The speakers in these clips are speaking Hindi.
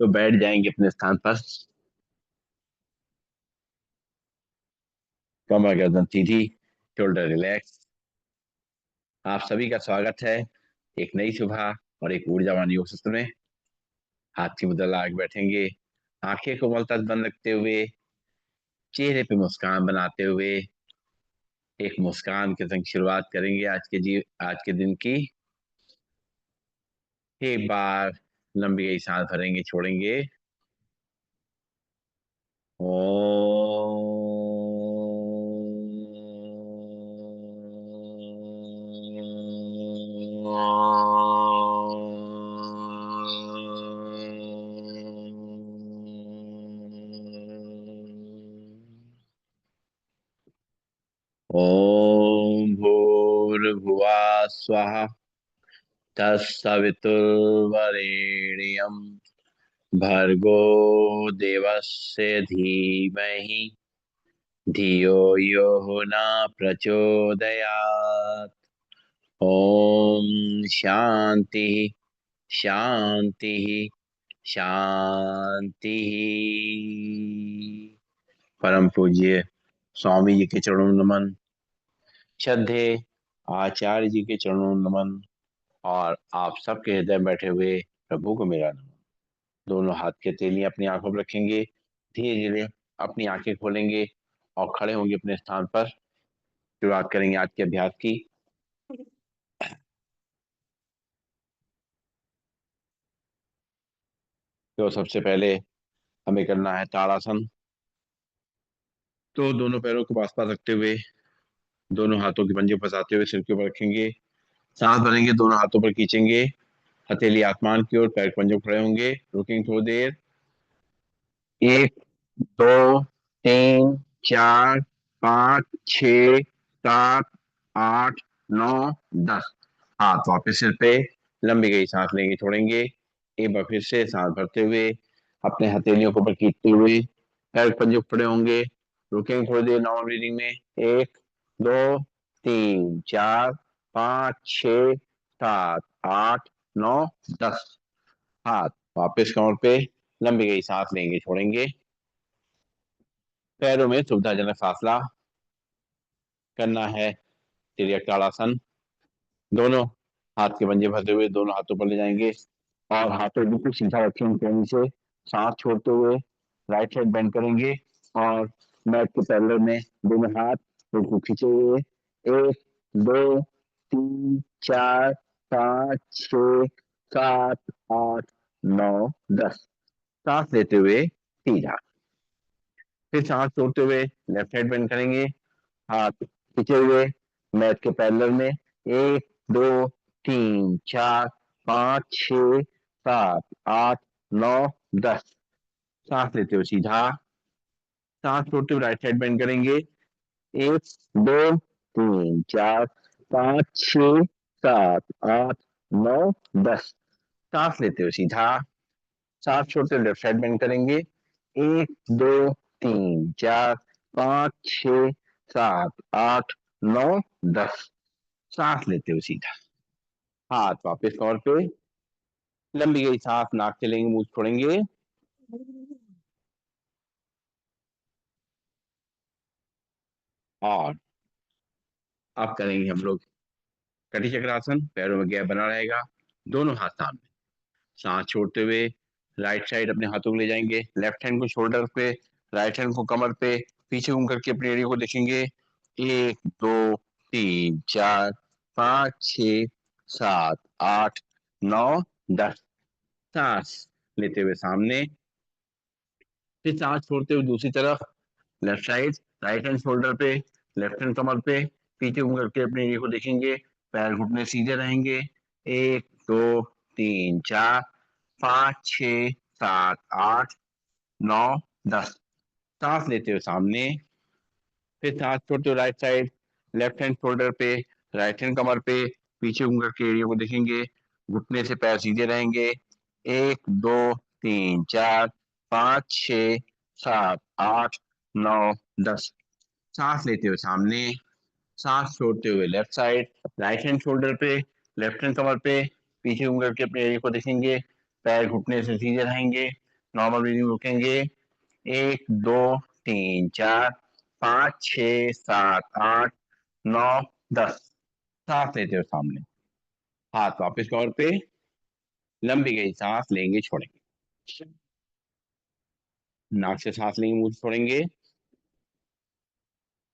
तो बैठ जाएंगे अपने स्थान पर। कमर गर्दन सीधी, शोल्डर रिलैक्स। आप सभी का स्वागत है एक नई सुबह और एक ऊर्जावान योग सत्र में। हाथ की मुद्रा लगा के बैठेंगे, आंखें को मलतज बंद रखते हुए, चेहरे पे मुस्कान बनाते हुए एक मुस्कान के संग शुरुआत करेंगे आज के दिन की। एक बार लंबी गई सांस भरेंगे, छोड़ेंगे। ओम भूर्भुवः स्वः तत्सवितुर्वरेण्यं भर्गो देवस्य धीमहि धियो यो न प्रचोदयात्। ओम शांति शांति शांति। परम पूज्य स्वामी जी के चरणों में नमन, श्रद्धे आचार्य जी के चरणों में नमन, और आप सबके हृदय में बैठे हुए प्रभु को मेरा नमन। दोनों हाथ के हथेलियां अपनी आंखों पर रखेंगे, धीरे धीरे अपनी आंखें खोलेंगे और खड़े होंगे अपने स्थान पर। शुरुआत करेंगे आज के अभ्यास की। तो सबसे पहले हमें करना है ताड़ासन। तो दोनों पैरों को पास पास रखते हुए, दोनों हाथों के पंजे फंसाते हुए सिर के ऊपर रखेंगे। सांस भरेंगे, दोनों हाथों पर खींचेंगे, हथेली आसमान की ओर, पैर पंजों खड़े होंगे, रुकेंगे थोड़ी देर। 1 2 3 4 5 6 7 8 9 10। हाथ वापस सिर पे, लंबी गई सांस लेंगे, छोड़ेंगे। एक बार फिर से सांस भरते हुए, अपने हथेलियों को ऊपर खींचते हुए पैर पंजे खड़े होंगे, रुकेंगे थोड़ी देर नॉर्मल ब्रीदिंग में। 1 2 3 4 5 6 7 8 9 10। हाथ वापस कमर पे, लंबी गई सांस लेंगे, छोड़ेंगे। पैरों में सुविधाजनक फासला करना है तिर्यक ताड़ासन। दोनों हाथ के पंजे भरते हुए दोनों हाथों पर ले जाएंगे और हाथों बिल्कुल सीधा रखेंगे ऊपर से। सांस छोड़ते हुए राइट साइड बेंड करेंगे और मैट के पैरेलल में दोनों हाथ बिल्कुल खींचे हुए। 1 2 3 4 5 6 7 8 9 10। सांस लेते हुए सीधा, फिर सांस छोड़ते हुए लेफ्ट साइड बेंड करेंगे, हाथ खींचे हुए मैट के पैरेलल में। 1 2 3 4 5 6 7 8 9 10। सांस लेते हुए सीधा, सांस छोड़ते हुए राइट साइड बेंड करेंगे। 1 2 3 4 5 6 7 8 9 10। सांस लेते हुए सीधा, सांस छोड़ते हुए लेफ्ट साइड बेंड करेंगे। 1 2 3 4 5 6 7 8 9 10। सांस लेते हुए सीधा, हाथ वापस कमर पे, लंबी गई सांस नाक से लेंगे, मुंह छोड़ेंगे। और अब करेंगे हम लोग कटी चक्रासन। पैरों में गैप बना रहेगा, दोनों हाथ सामने। सांस छोड़ते हुए राइट साइड अपने हाथों को ले जाएंगे, लेफ्ट हैंड को शोल्डर पे, राइट हैंड को कमर पे, पीछे घूम करके अपने एरिया को देखेंगे। 1 2 3 4 5 6 7 8 9 10। सांस लेते हुए सामने, फिर सांस छोड़ते हुए दूसरी तरफ, left side, right hand shoulder पे, लेफ्ट हैंड कमर पे, पीछे घूम करके अपने एरिया को देखेंगे। पैर घुटने सीधे रहेंगे। 1 2 3 4 5 6 7 8 9 10। सांस लेते हुए सामने, फिर सांस छोड़ते हुए right side, left hand shoulder पे, राइट हैंड कमर पे, पीछे घूम करके एरिया को देखेंगे। घुटने से पैर सीधे रहेंगे। 1 2 3 4 5 6 7 8 9 10। सांस लेते हुए सामने, सांस छोड़ते हुए left side, right hand shoulder पे, लेफ्ट हैंड कमर पे, पीछे घूम करके अपने एरिया को देखेंगे। पैर घुटने से सीधे रहेंगे। नॉर्मल ब्रीदिंग रोकेंगे। 1 2 3 4 5 6 7 8 9 10। सांस लेते हुए सामने, हाथ वापस कमर पे, लंबी गई सांस लेंगे, छोड़ेंगे। नाक से सांस लेंगे, मुंह से छोड़ेंगे।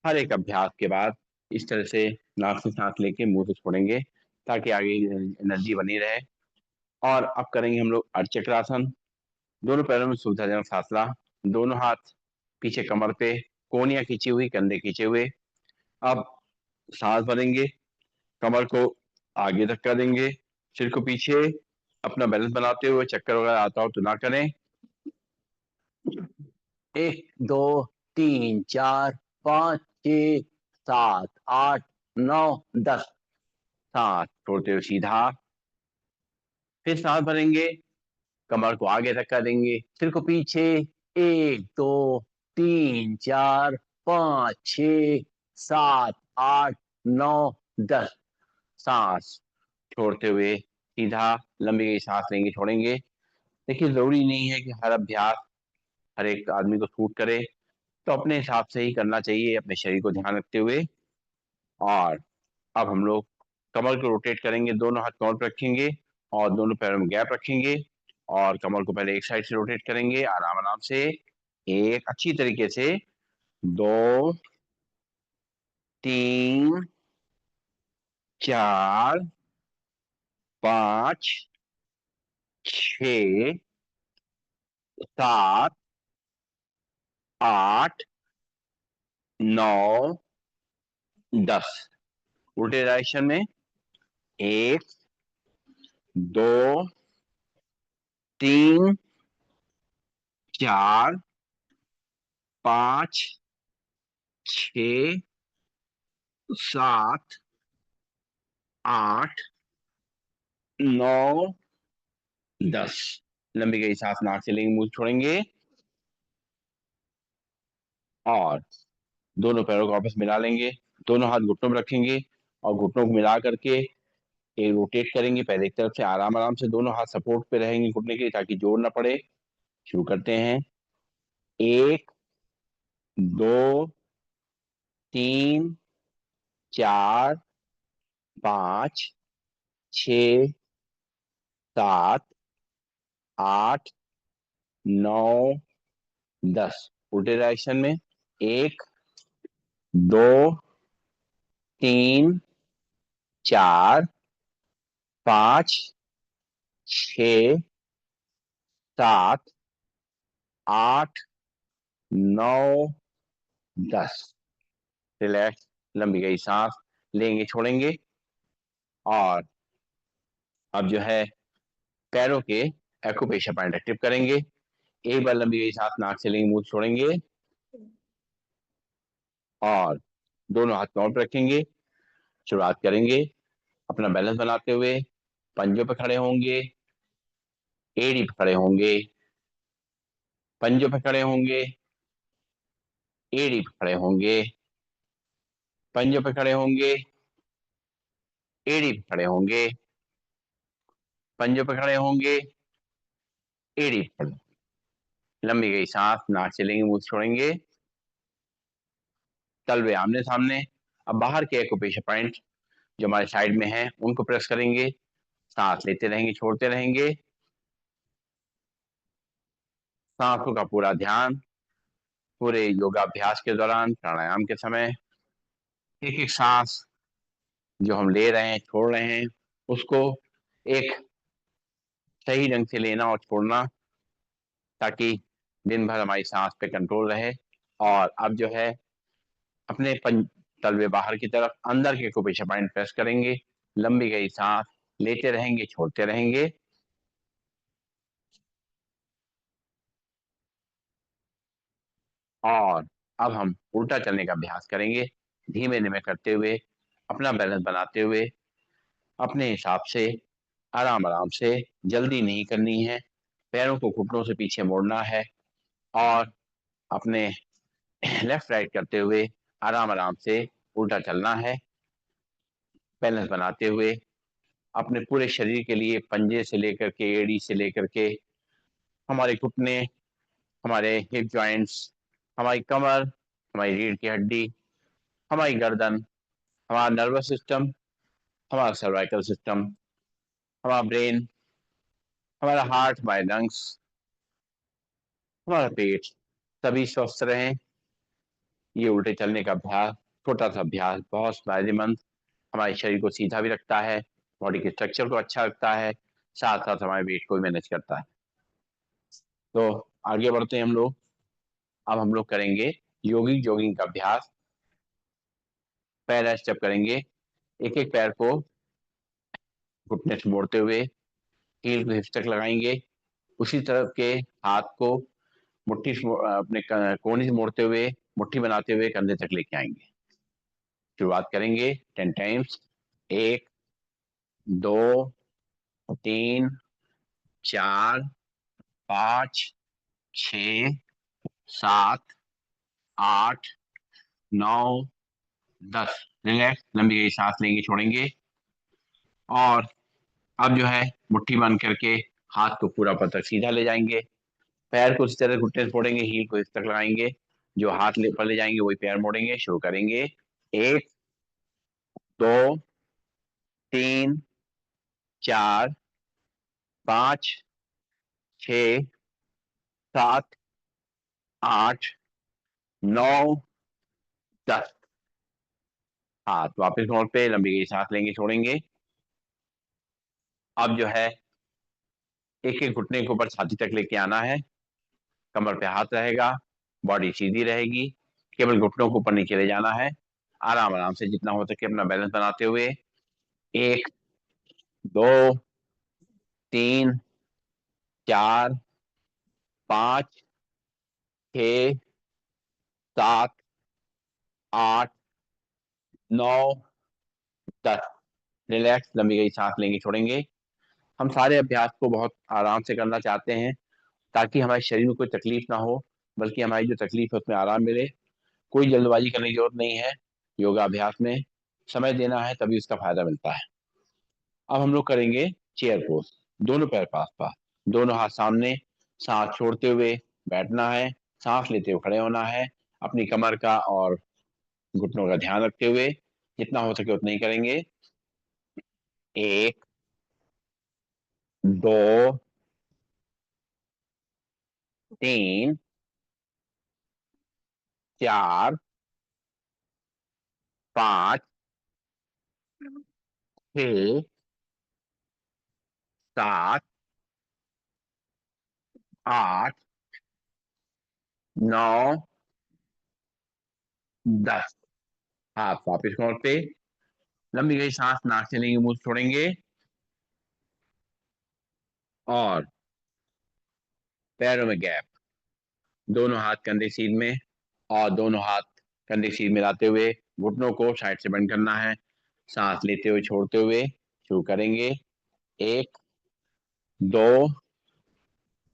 हर एक अभ्यास के बाद इस तरह से नाक से सांस लेके मुंह से छोड़ेंगे, ताकि आगे एनर्जी बनी रहे। और अब करेंगे हम लोग अर्धचक्रासन। दोनों पैरों में सुविधाजनक फासला, दोनों हाथ पीछे कमर पे, कोहनियां खींची हुई, कंधे खींचे हुए। अब सांस भरेंगे, कमर को आगे धक्का देंगे, सिर को पीछे, अपना बैलेंस बनाते हुए। चक्कर वगैरह आता हो तो ना करें। 1 2 3 4 5 6 7 8 9 10। सांस छोड़ते हुए सीधा, फिर सांस भरेंगे, कमर को आगे धक्का देंगे, सिर को पीछे। 1 2 3 4 5 6 7 8 9 10। सांस छोड़ते हुए सीधा, लंबी गई सांस लेंगे, छोड़ेंगे। देखिए, जरूरी नहीं है कि हर अभ्यास हर एक आदमी को सूट करे, तो अपने हिसाब से ही करना चाहिए, अपने शरीर को ध्यान रखते हुए। और अब हम लोग कमर को रोटेट करेंगे, दोनों हाथ कमर पे रखेंगे और दोनों पैरों में गैप रखेंगे, और कमर को पहले एक साइड से रोटेट करेंगे, आराम आराम से, एक अच्छी तरीके से। 2 3 4 5 6 7 8 9 10। उल्टे डायरेक्शन में। 1 2 3 4 5 6 7 8 9 10। लंबी गई सांस नाक से लेंगे, मुंह से छोड़ेंगे, और दोनों पैरों को वापस मिला लेंगे। दोनों हाथ घुटनों में रखेंगे और घुटनों को मिला करके एक रोटेट करेंगे, पहले एक तरफ से। आराम आराम से दोनों हाथ सपोर्ट पे रहेंगे घुटने के, ताकि जोर ना पड़े। शुरू करते हैं। 1 2 3 4 5 6 7 8 9 10। उल्टे डायरेक्शन में। 1 2 3 4 5 6 7 8 9 10। रिलैक्स, लंबी गई सांस लेंगे, छोड़ेंगे। और अब जो है, पैरों के एक्यूप्रेशर पॉइंट एक्टिव करेंगे। एक बार लंबी गई सांस नाक से लेंगे, मुंह से छोड़ेंगे, और दोनों हाथ कमर पर रखेंगे। शुरुआत करेंगे अपना बैलेंस बनाते हुए। पंजों पे खड़े होंगे, एड़ी पे खड़े होंगे, पंजों पे खड़े होंगे, एड़ी पे खड़े होंगे, पंजों पे खड़े होंगे, एड़ी पे खड़े होंगे, पंजों पे खड़े होंगे, एड़ी पे खड़े। लंबी गई सांस नाक से लेंगे, मुंह से छोड़ेंगे, तलवे आमने सामने। अब बाहर के एक्यूप्रेशर पॉइंट जो हमारे साइड में है, उनको प्रेस करेंगे। सांस लेते रहेंगे, छोड़ते रहेंगे। सांसों का पूरा ध्यान पूरे योगाभ्यास के दौरान, प्राणायाम के समय, एक एक सांस जो हम ले रहे हैं, छोड़ रहे हैं, उसको एक सही ढंग से लेना और छोड़ना, ताकि दिन भर हमारी सांस पे कंट्रोल रहे। और अब जो है, अपने तलवे बाहर की तरफ, अंदर के एक्यूप्रेशर पॉइंट प्रेस करेंगे। लंबी गई सांस लेते रहेंगे, छोड़ते रहेंगे। और अब हम उल्टा चलने का अभ्यास करेंगे, धीमे धीमे करते हुए, अपना बैलेंस बनाते हुए, अपने हिसाब से, आराम आराम से। जल्दी नहीं करनी है, पैरों को घुटनों से पीछे मोड़ना है, और अपने लेफ्ट राइट करते हुए आराम आराम से उल्टा चलना है, बैलेंस बनाते हुए। अपने पूरे शरीर के लिए, पंजे से लेकर के, एड़ी से लेकर के, हमारे घुटने, हमारे हिप जॉइंट्स, हमारी कमर, हमारी रीढ़ की हड्डी, हमारी गर्दन, हमारा नर्वस सिस्टम, हमारा सर्वाइकल सिस्टम, हमारा ब्रेन, हमारा हार्ट, हमारे लंग्स, हमारा पेट, सभी स्वस्थ रहें। ये उल्टे चलने का अभ्यास, छोटा सा अभ्यास, बहुत फायदेमंद, हमारे शरीर को सीधा भी रखता है, बॉडी के स्ट्रक्चर को अच्छा रखता है, साथ साथ हमारे वेट को भी मैनेज करता है। तो आगे बढ़ते हैं हम लोग। अब हम लोग करेंगे योगिक जॉगिंग का अभ्यास। पहला स्टेप करेंगे, एक एक पैर को घुटने से मोड़ते हुए हील को हिप्स तक लगाएंगे। उसी तरफ के हाथ को मुट्ठी से अपने कोहनी से मोड़ते हुए मुट्ठी बनाते हुए कंधे तक लेके आएंगे। शुरुआत करेंगे 10 टाइम्स। 1, 2, 3, 4, 5, 6, 7, 8, 9, 10। रिलैक्स, लंबी गहरी सांस लेंगे, छोड़ेंगे। और अब जो है मुट्ठी बंद करके हाथ को पूरा पतक सीधा ले जाएंगे। पैर को इस तरह घुटने से मोड़ेंगे, हील को इस तक लगाएंगे। जो हाथ पर ले जाएंगे वही पैर मोड़ेंगे। शुरू करेंगे। 1, 2, 3, 4, 5, 6, 7, 8, 9, 10। हाथ वापस मोड़ पे लंबी गहरी सांस लेंगे, छोड़ेंगे। अब जो है एक एक घुटने के ऊपर छाती तक लेके आना है। कमर पे हाथ रहेगा, बॉडी सीधी रहेगी, केवल घुटनों को ऊपर नीचे ले जाना है। आराम आराम से जितना हो सके अपना बैलेंस बनाते हुए। 1, 2, 3, 4, 5, 6, 7, 8, 9, 10। रिलैक्स, लंबी गई सांस लेंगे, छोड़ेंगे। हम सारे अभ्यास को बहुत आराम से करना चाहते हैं ताकि हमारे शरीर में कोई तकलीफ ना हो, बल्कि हमारी जो तकलीफ है उसमें आराम मिले। कोई जल्दबाजी करने की जरूरत नहीं है। योगा अभ्यास में समय देना है, तभी उसका फायदा मिलता है। अब हम लोग करेंगे चेयर पोज। दोनों पैर पास पास, दोनों हाथ सामने, सांस छोड़ते हुए बैठना है, सांस लेते हुए खड़े होना है। अपनी कमर का और घुटनों का ध्यान रखते हुए जितना हो सके उतना ही करेंगे। 1, 2, 3, 4, 5, 6, 7, 8, 9, 10। हाथ वापिस मोड़ पे, लंबी गई सांस नाक से लेंगे, मुंह से छोड़ेंगे। और पैरों में गैप, दोनों हाथ कंधे सीध में, और दोनों हाथ कंधे सीध में लाते हुए घुटनों को साइड से बंद करना है। सांस लेते हुए छोड़ते हुए शुरू करेंगे। 1, 2,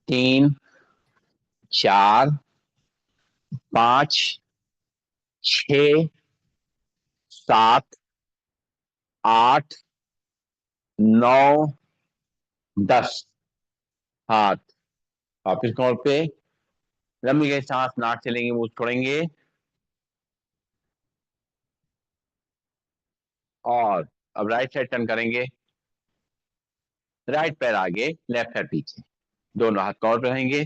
3, 4, 5, 6, 7, 8, 9, 10। हाथ वापिस मोड़ पे, लंबी गई सांस नाक से लेंगे, मुंह से छोड़ेंगे। और अब राइट साइड टर्न करेंगे। राइट पैर आगे, लेफ्ट पैर पीछे, दोनों हाथ कॉर्नर पे रहेंगे।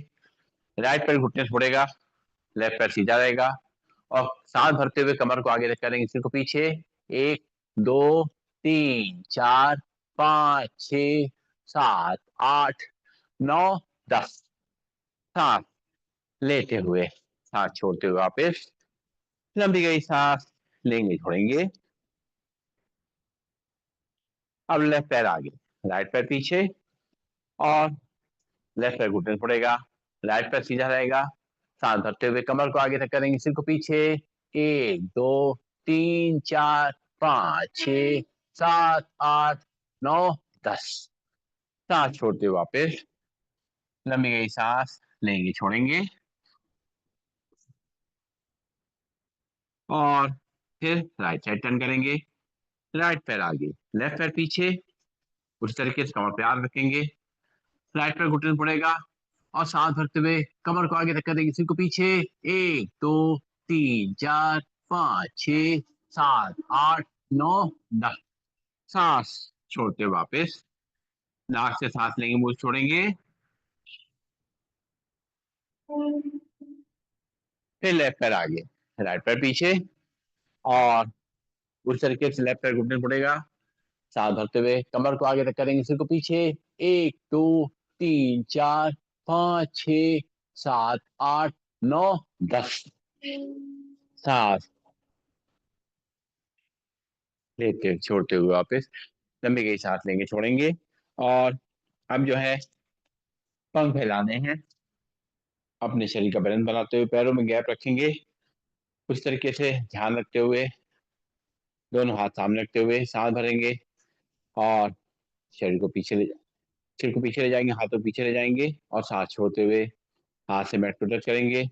राइट पैर घुटने से मुड़ेगा, लेफ्ट पैर सीधा रहेगा। और सांस भरते हुए कमर को आगे करेंगे, सिर को पीछे। 1, 2, 3, 4, 5, 6, 7, 8, 9, 10। सांस लेते हुए, सांस छोड़ते हुए वापस, लंबी गई सांस लेंगे, छोड़ेंगे। अब लेफ्ट पैर आगे, राइट पैर पीछे, और लेफ्ट पैर घुटने से मुड़ेगा, राइट पैर सीधा रहेगा। सांस भरते हुए कमर को आगे तक करेंगे, सिर को पीछे। 1, 2, 3, 4, 5, 6, 7, 8, 9, 10। सांस छोड़ते हुए वापस, लंबी गई सांस लेंगे, छोड़ेंगे। और फिर राइट साइड टर्न करेंगे। राइट पैर आगे, लेफ्ट पैर पीछे, उस तरीके से कमर पे हाथ रखेंगे। राइट पैर घुटने से मुड़ेगा, और सांस भरते हुए कमर को आगे धक्का देंगे, सिर को पीछे। 1 2 3 4 5 6 7 8 9 10। सांस छोड़ते हुए वापस नाक से सांस लेंगे, मुंह से छोड़ेंगे। फिर लेफ्ट पैर आगे, राइट पैर पीछे, और उस तरीके से लेफ्ट पैर घुटने पड़ेगा। सांस भरते हुए कमर को आगे तक करेंगे, सिर को पीछे। 1 2 3 4 5 6 7 8 9 10। सांस लेते छोड़ते हुए वापस लंबी गई सांस लेंगे, छोड़ेंगे। और अब जो है पंख फैलाने हैं। अपने शरीर का बैलेंस बनाते हुए पैरों में गैप रखेंगे, उस तरीके से ध्यान रखते हुए दोनों हाथ सामने रखते हुए सांस भरेंगे। और शरीर को पीछे ले सिर को पीछे ले जाएंगे, हाथों को पीछे ले जाएंगे, और सांस छोड़ते हुए हाथ से मैट को टच करेंगे।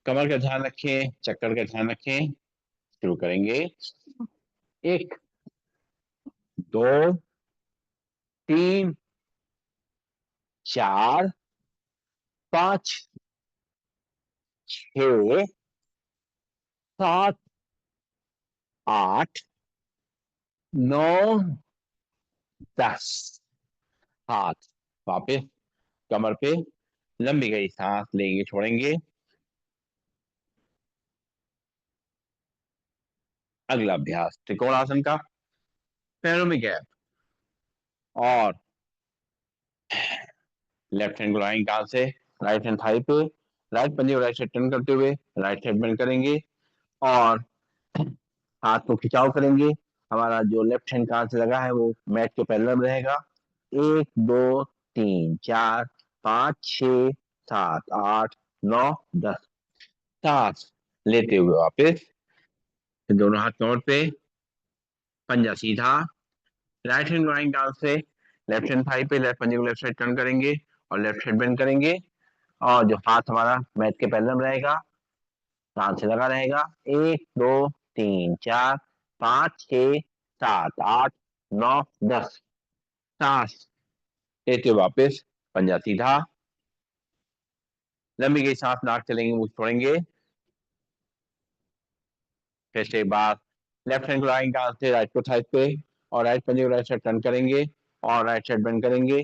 कमर का ध्यान रखें, चक्कर का ध्यान रखें। शुरू करेंगे। 1 2 3 4 5 6 7 8 9 10। हाथ वापस कमर पे, लंबी गई सांस लेंगे, छोड़ेंगे। अगला अभ्यास त्रिकोणासन का। पैरों में गैप, और लेफ्ट हैंड को लाएंगे कान से राइट हैंड थाई पे, राइट पंजे को राइट साइड टर्न करते हुए राइट साइड बेंड करेंगे, और हाथ को खिंचाव करेंगे। हमारा जो लेफ्ट हैंड कान से लगा है वो मैट के पैरेलल में रहेगा। 1 2 3 4 5 6 7 8 9 10। सांस लेते हुए वापस दोनों हाथ कमर पे, पंजा सीधा, राइट हैंड राइट कान से लेफ्ट हैंड थाई पे, लेफ्ट पंजे को लेफ्ट साइड टर्न करेंगे और लेफ्ट साइड बेंड करेंगे। और जो हाथ हमारा मैट के पैरेलल में रहेगा, कान से लगा रहेगा। 1 2 3 4 5 6 7 8 9 10। सांस लेते हुए वापस पंजा सीधा, लंबी गई सांस नाक चलेंगे, मुंह छोड़ेंगे। फिर से एक बार लेफ्ट हैंड को राइट कान से राइट को थाई पे, और राइट पंजे को राइट साइड टर्न करेंगे और राइट साइड बेंड करेंगे।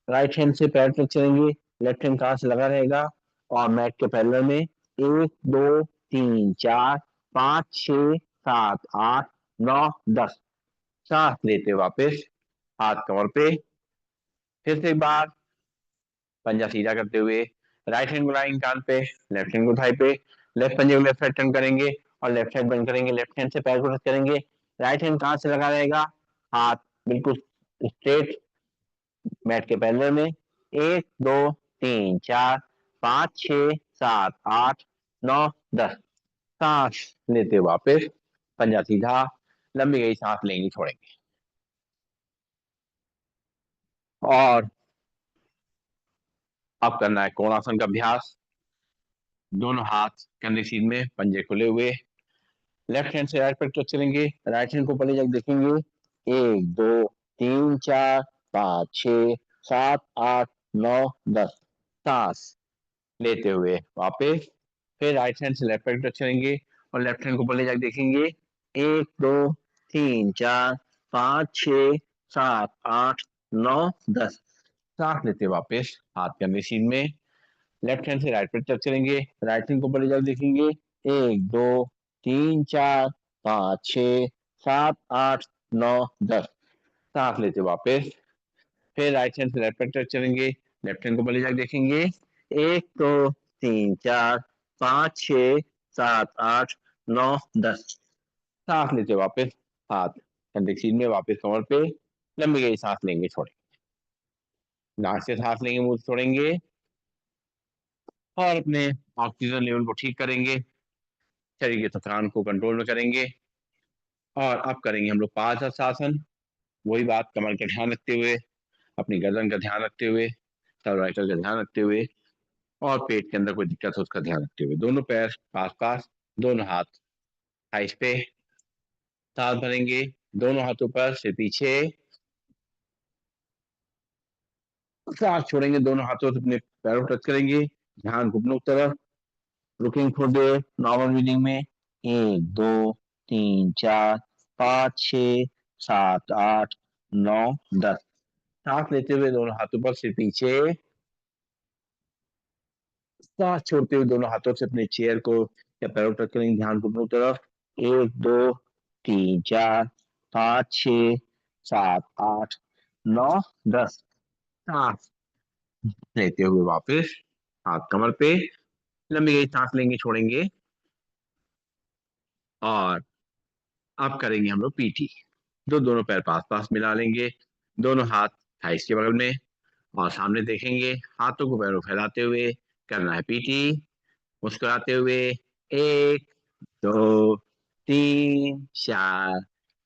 राइट हैंड से पैर टच करेंगे, लेफ्ट हैंड कान से लगा रहेगा और मैट के पैरेलल में। 1 2 3 4 5 6 7 8 9 10। सांस लेते वापस हाथ कमर पे, फिर से एक बार पंजा सीधा करते हुए राइट हैंड को लाएंगे कान पे, लेफ्ट हैंड को थाई पे, लेफ्ट पंजे को लेफ्ट साइड टर्न करेंगे और लेफ्ट साइड बेंड करेंगे। लेफ्ट हैंड से पैर को टच करेंगे, राइट हैंड कान से लगा रहेगा, हाथ बिल्कुल स्ट्रेट मैट के पैरेलल में। 1 2 3 4 5 6 7 8 9 10। सांस लेते वापस पंजा सीधा, लंबी गई सांस लेंगे, छोड़ेंगे। और अब करना है कोणासन का अभ्यास। दोनों हाथ कंधे सीध में, पंजे खुले हुए, लेफ्ट हैंड से राइट पैर टच करेंगे, राइट हैंड को पहले जाके देखेंगे। 1 2 3 4 5 6 7 8 9 10। सांस लेते हुए वापस फिर राइट हैंड से लेफ्ट पैर टच करेंगे और लेफ्ट हैंड को पहले जाके देखेंगे। 1 2 3 4 5 6 7 8 9 10। सांस लेते वापस हाथ कंधे सीध में, लेफ्ट हैंड से राइट पैर टच करेंगे, राइट हैंड को पहले जाके देखेंगे। 1 2 3 4 5 6 7 8 9 10। सांस लेते वापस फिर राइट हैंड से लेफ्ट पैर टच करेंगे, लेफ्ट हैंड को पहले जाके देखेंगे। 1 2 3 4 5 6 7 8 9 10। सांस लेते वापस हाथ कंधे सीध में, वापस कमर पे, लंबी गई सांस लेंगे, छोड़ेंगे। नाक से सांस लेंगे, मुंह से छोड़ेंगे, और अपने ऑक्सीजन लेवल को ठीक करेंगे, शरीर की थकान को कंट्रोल में करेंगे। और अब करेंगे हम लोग पांच आसन। वही बात, कमर का ध्यान रखते हुए, अपनी गर्दन का ध्यान रखते हुए, सर्वाइकल का ध्यान रखते हुए, और पेट के अंदर कोई दिक्कत हो उसका ध्यान रखते हुए। दोनों पैर पास पास, दोनों हाथ थाइस पे, सांस भरेंगे दोनों हाथों पर, सिर पीछे। सांस छोड़ेंगे, दोनों हाथों से अपने पैरों को टच करेंगे, ध्यान घुटनों की तरफ, looking for the normal reading में 1 2 3 4 5 6 7 8 9 10। सांस लेते हुए दोनों हाथों पर सिर पीछे, सांस छोड़ते हुए दोनों हाथों से अपने चेयर को या पैरों को टच करेंगे, ध्यान घुटनों की तरफ। 1 2 3 4 5 6 7 8 9 10। सांस लेते हुए वापस हाथ कमर पे, लंबी गई सांस लेंगे, छोड़ेंगे, और अब करेंगे हम लोग पीटी। दोनों पैर पास पास मिला लेंगे, दोनों हाथ थाइस के बगल में, और सामने देखेंगे, हाथों को पैरों फैलाते हुए करना है पीटी, मुस्कुराते हुए। 1 2 3 4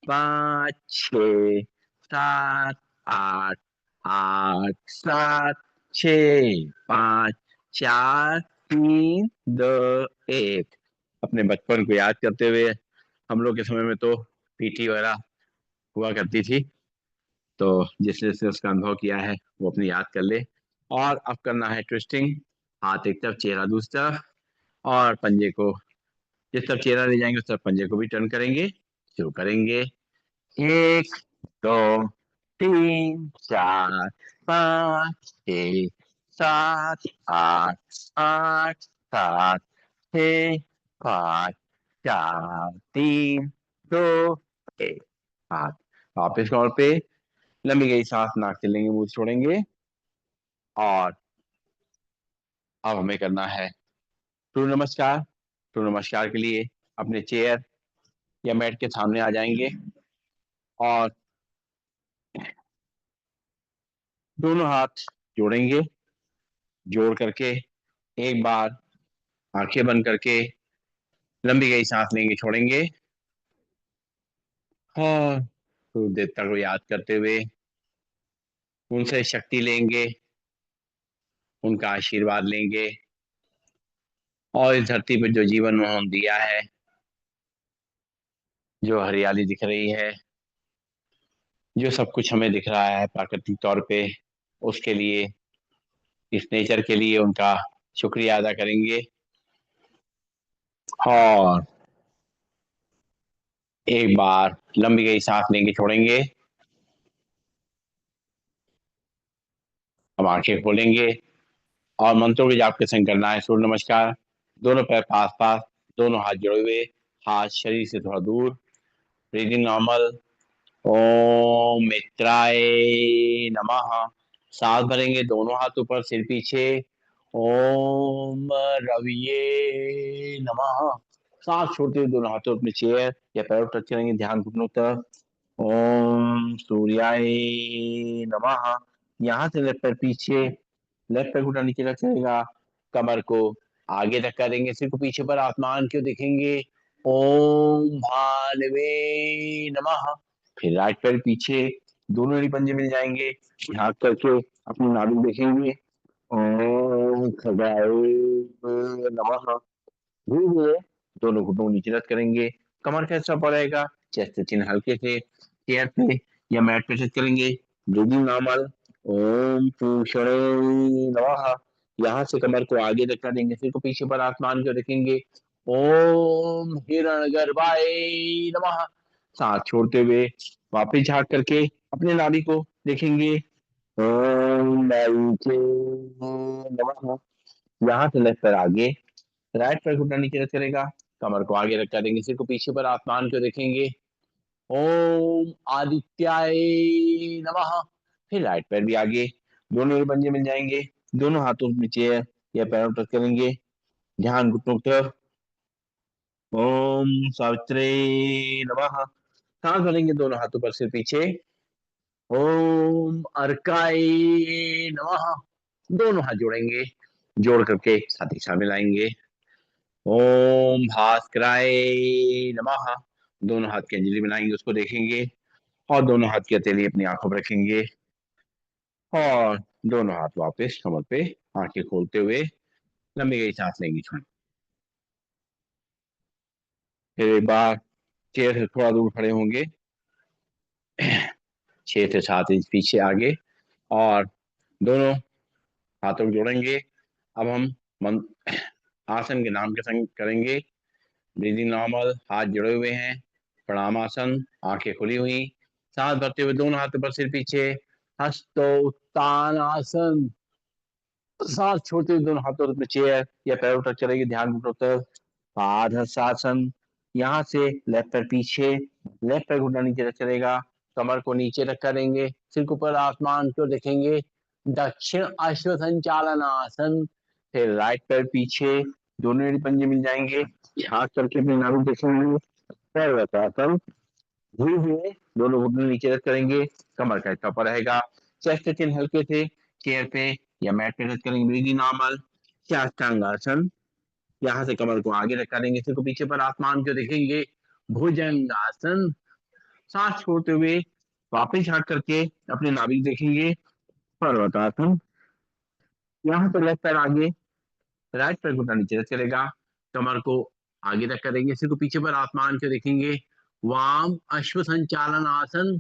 5 6 7 8 8 7 6 5 4 3 2 1। अपने बचपन को याद करते हुए, हम लोग के समय में तो पीटी वगैरह हुआ करती थी, तो जिसने जिसने उसका अनुभव किया है वो अपनी याद कर ले। और अब करना है ट्विस्टिंग, हाथ एक तरफ चेहरा दूसरी तरफ, और पंजे को जिस तरफ चेहरा ले जाएंगे उस तरफ पंजे को भी टर्न करेंगे। शुरू करेंगे। 1 2 3 4 5 6 7 8 8 7 6 5 4 3 2 1। हाथ वापिस कमर पे, लंबी गई सांस नाक से लेंगे, मुंह से छोड़ेंगे, और अब हमें करना है सूर्य नमस्कार। सूर्य नमस्कार के लिए अपने चेयर या मैट के सामने आ जाएंगे, और दोनों हाथ जोड़ेंगे, जोड़ करके एक बार आंखें बंद करके लंबी गई सांस लेंगे, छोड़ेंगे, और सूर्य देवता को याद करते हुए उनसे शक्ति लेंगे, उनका आशीर्वाद लेंगे, और इस धरती पर जो जीवन उन्होंने दिया है, जो हरियाली दिख रही है, जो सब कुछ हमें दिख रहा है प्राकृतिक तौर पे, उसके लिए, इस नेचर के लिए उनका शुक्रिया अदा करेंगे, और एक बार लंबी गई सांस लेंगे, छोड़ेंगे, अब आंखें खोलेंगे, और मंत्रों के जाप के संग करना है सूर्य नमस्कार। दोनों पैर पास पास, दोनों हाथ जुड़े हुए, हाथ शरीर से थोड़ा दूर, ब्रीदिंग नॉर्मल। ओम मित्राय नमः। सांस भरेंगे, दोनों हाथ ऊपर, सिर पीछे। ओम रविये नमः। सांस छोड़ते हुए दोनों हाथों अपने चेयर या पैरों टच करेंगे, ध्यान घुटनों की तरफ। ओम सूर्याय नमः। यहाँ से लेफ्ट पैर पीछे, लेफ्ट पैर घुटना नीचे रखेगा, कमर को आगे तक करेंगे, सिर को पीछे पर, आसमान को देखेंगे। ओम भानवे नमः। फिर राइट पैर पीछे, दोनों एड़ी पंजे मिल जाएंगे, झाँक करके अपनी नाभि देखेंगे। ओम खगाय नमः। धीरे धीरे दोनों घुटनों को नीचे रख करेंगे, कमर कैसा पड़ेगा, चेस्ट से चिन्ह हल्के से चेयर पे या मैट पे टच करेंगे, ब्रीदिंग नॉर्मल। ओम पूषणे नमः। यहाँ से कमर को आगे रखा देंगे, सिर को पीछे पर, आसमान को देखेंगे। ओम हिरण्यगर्भाय नमः। सांस छोड़ते हुए वापिस झाँक करके अपने नाभि को देखेंगे। ओम नाभिके नमः। यहाँ से लेफ्ट पैर आगे, राइट पैर घुटना नीचे रख करेगा, कमर को आगे रखा देंगे, सिर को पीछे पर, आसमान को देखेंगे। ओम आदित्याय नमः। फिर राइट पैर भी आगे, दोनों ही पंजे मिल जाएंगे, दोनों हाथों में चेयर या पैरों टच करेंगे, ध्यान घुटनों की तरफ। ओम सावित्रे नमः। सांस भरेंगे, दोनों हाथों पर, सिर पीछे। ओम अर्काय नमः। दोनों हाथ जोड़ेंगे, जोड़ करके छाती के सामने मिलाएंगे। ओम भास्कराय नमः। दोनों हाथ की अंजलि बनाएंगे, उसको देखेंगे, और दोनों हाथ की हथेली अपनी आंखों पर रखेंगे, और दोनों हाथ वापस कमर पे, आंखें खोलते हुए लंबी गई सांस लेंगे, छोड़। फिर एक बार चेयर से थोड़ा दूर खड़े होंगे, 6 से 7 इंच पीछे आगे, और दोनों हाथों को जोड़ेंगे, अब हम आसन के नाम के संग करेंगे। ब्रीदिंग नॉर्मल, हाथ जुड़े हुए हैं, प्रणाम आसन, आंखें खुली हुई, सांस भरते हुए दोनों हाथों पर सिर पीछे, हस्तोत्तान आसन। सांस छोड़ते हुए दोनों हाथों में चेयर या पैरों तक चलेंगे, ध्यान घुटनों तक। पादहस्तासन, यहाँ से लेफ्ट पैर पीछे, लेफ्ट पैर घुटना नीचे तक चलेगा, कमर को नीचे रख करेंगे, सिर के ऊपर आसमान को देखेंगे। दक्षिण अश्व संचालन आसन। फिर राइट पैर पीछे, दोनों एड़ी पंजे मिल जाएंगे, हाथ करके अपने नाभि देखेंगे। सर्वप्रथम धीरे धीरे दोनों घुटने नीचे रख करेंगे, कमर का हिस्सा ऊपर रहेगा, चेस्ट चिन हल्के से चेयर पे या मैट पे रख करेंगे। ब्रीदिंग नॉर्मल, साष्टांगासन, यहाँ से कमर को आगे रख करेंगे, सिर को पीछे पर आसमान को देखेंगे। भुजंगासन, सांस छोड़ते हुए वापस हाथ करके अपने नाभि देखेंगे। पर्वतासन, यहाँ से लेफ्ट पैर आगे, राइट पैर घुटना नीचे रख चलेगा, कमर को आगे रख करेंगे, सिर को पीछे पर आसमान को देखेंगे। वाम अश्व संचालन आसन।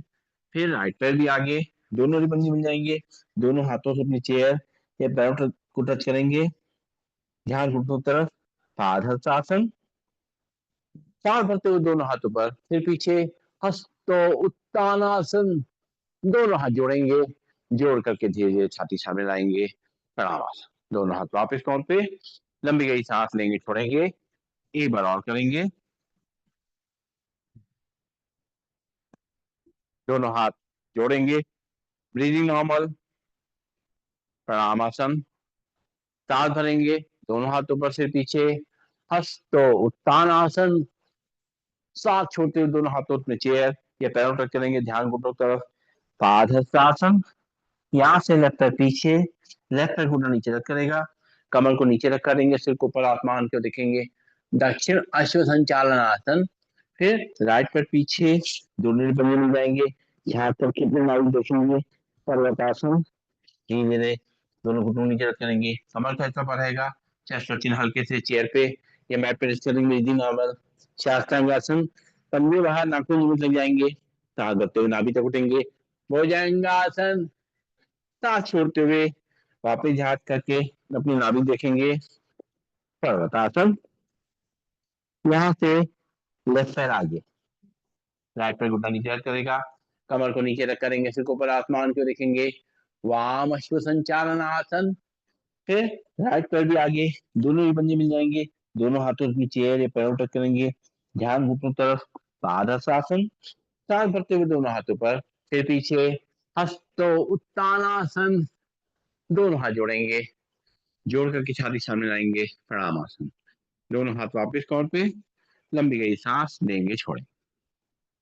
फिर राइट पैर भी आगे, दोनों रिबन मिल जाएंगे, दोनों हाथों से अपनी चेयर या पैरों को टच करेंगे, ध्यान घुटनों की तरफ। पादहस्तासन, सांस भरते हुए दोनों हाथों पर फिर पीछे, हस्तो उत्तानासन। दोनों हाथ जोड़ेंगे, जोड़ करके धीरे धीरे छाती सामने लाएंगे, प्रणामासन। दोनों हाथ वापस काउंट पे, लंबी गई सांस लेंगे, छोड़ेंगे, एक बार और करेंगे। दोनों हाथ जोड़ेंगे, ब्रीदिंग नॉर्मल, प्रणामासन। सांस भरेंगे, दोनों हाथों पर सिर पीछे, हस्तो उत्तान आसन। सांस छोड़ते हुए दोनों हाथों में चेयर या पैरों तक चलेंगे, ध्यान घुटनों की तरफ। पादहस्तासन, यहाँ से लेफ्ट पैर पीछे, लेफ्ट पैर घुटना नीचे रख करेगा, कमर को नीचे रख करेंगे, सिर को ऊपर आसमान को देखेंगे। दक्षिण अश्व संचालन आसन। फिर राइट पैर पीछे, दोनों रिबन मिल जाएंगे, यहाँ पर कितने नाड़ी देखेंगे। पर्वतासन, धीरे धीरे दोनों घुटनों नीचे रख करेंगे, कमर का हिस्सा पर रहेगा, चेस्ट और चिन हल्के से चेयर पे या मैट पे रेस्ट करेंगे। ब्रीदिंग नॉर्मल, शास्त्रांगासन, कंधे बाहर, नाखून निकल लग जाएंगे, सांस भरते हुए नाभि तक उठेंगे। भुजंगासन, सांस छोड़ते हुए वापस हाथ करके अपनी नाभि देखेंगे। पर्वतासन, यहाँ से लेफ्ट पैर आगे, राइट पैर घुटना नीचे रख करेगा, कमर को नीचे रख करेंगे, सिर को ऊपर आसमान को देखेंगे। वाम अश्व संचालन आसन। फिर राइट पैर भी आगे, दोनों ही पंजे मिल जाएंगे, दोनों हाथों की चेयर या पैरों टच करेंगे, ध्यान घुटनों तरफ। पादहस्तासन, सांस भरते हुए दोनों हाथों पर फिर पीछे, हस्तो उत्तानासन। दोनों हाथ जोड़ेंगे, जोड़ करके छाती सामने लाएंगे, प्रणाम आसन। दोनों हाथ वापस कौन पे, लंबी गई सांस लेंगे, छोड़ेंगे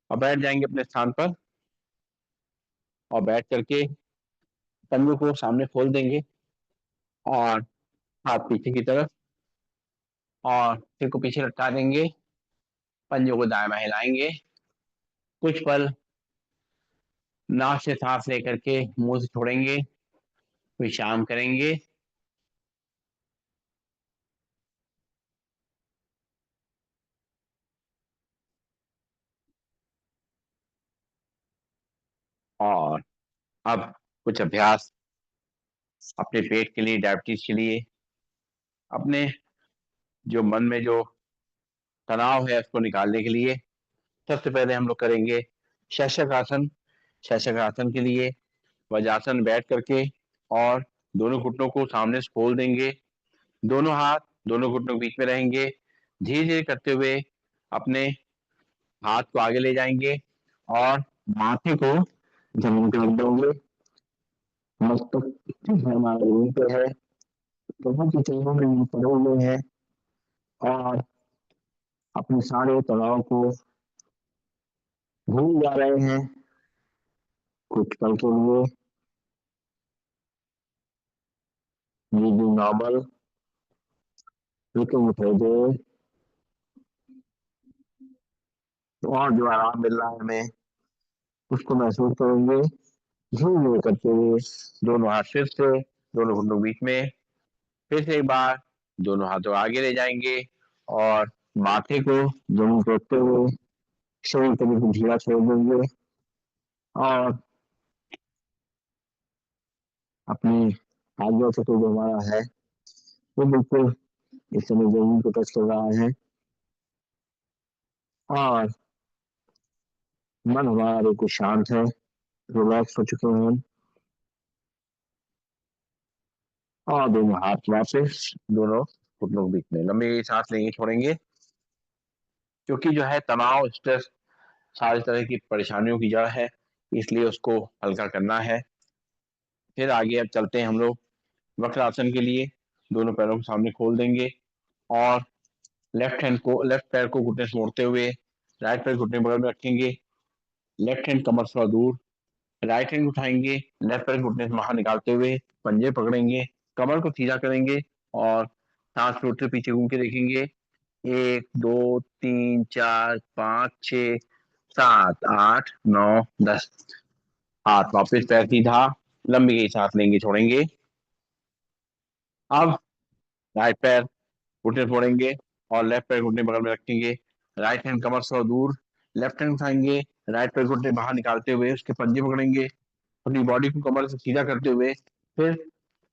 और बैठ जाएंगे अपने स्थान पर। और बैठ करके पंजों को सामने खोल देंगे और हाथ पीछे की तरफ और सिर को पीछे लटका देंगे, पंजों को दाएं बाएं हिलाएंगे, कुछ पल नाक से सांस लेकर के मुंह से छोड़ेंगे, विश्राम करेंगे। और अब कुछ अभ्यास अपने पेट के लिए, डायबिटीज के लिए, अपने जो मन में जो तनाव है उसको निकालने के लिए। सबसे पहले हम लोग करेंगे शशक आसन। शशक आसन के लिए वज्रासन बैठ करके और दोनों घुटनों को सामने से खोल देंगे, दोनों हाथ दोनों घुटनों के बीच में रहेंगे, धीरे धीरे करते हुए अपने हाथ को आगे ले जाएंगे और माथे को जमीन पे रख देंगे। मस्तक हमारे जमीन पे है, बहुत ही चरणों में पड़े हुए हैं और अपने सारे तनाव को भूल जा रहे हैं कुछ पल के लिए। ये जो नॉर्मल रुकेंगे थोड़ी देर और जो आराम मिल रहा है हमें उसको महसूस करेंगे। धीरे धीरे करते हुए दोनों हाथ फिर से दोनों घुटनों के बीच में, फिर से एक बार दोनों हाथों आगे ले जाएंगे और माथे को जमीन पे रखते हुए शरीर को बिल्कुल ढीला छोड़ देंगे और अपनी आगे से जो हमारा है वो बिल्कुल इस समय जमीन को टच कर रहा है और मन हमारा बिल्कुल शांत है, रिलैक्स हो चुके हैं हम। और दोनों हाथ वापस दोनों घुटनों के बीच में लंबी सांस लेंगे, छोड़ेंगे। क्योंकि जो है तनाव, स्ट्रेस सारी तरह की परेशानियों की जड़ है, इसलिए उसको हल्का करना है। फिर आगे अब चलते हैं हम लोग वक्रासन के लिए। दोनों पैरों को सामने खोल देंगे और लेफ्ट पैर को घुटने से मोड़ते हुए राइट पैर घुटने बगल में रखेंगे। लेफ्ट हैंड कमर से थोड़ा दूर, राइट हैंड उठाएंगे, लेफ्ट पैर घुटने से बाहर निकालते हुए पंजे पकड़ेंगे, कमर को सीधा करेंगे और सांस छोड़ते पीछे घूम के देखेंगे। 1 2 3 4 5 6 7 8 9 10। हाथ वापस, पैर सीधा, लंबी गई सांस लेंगे, छोड़ेंगे। अब राइट पैर घुटने फोड़ेंगे और लेफ्ट पैर घुटने बगल में रखेंगे। राइट हैंड कमर से दूर, लेफ्ट हैंड उठाएंगे, राइट पैर घुटने बाहर निकालते हुए उसके पंजे पकड़ेंगे, अपनी बॉडी को कमर से सीधा करते हुए फिर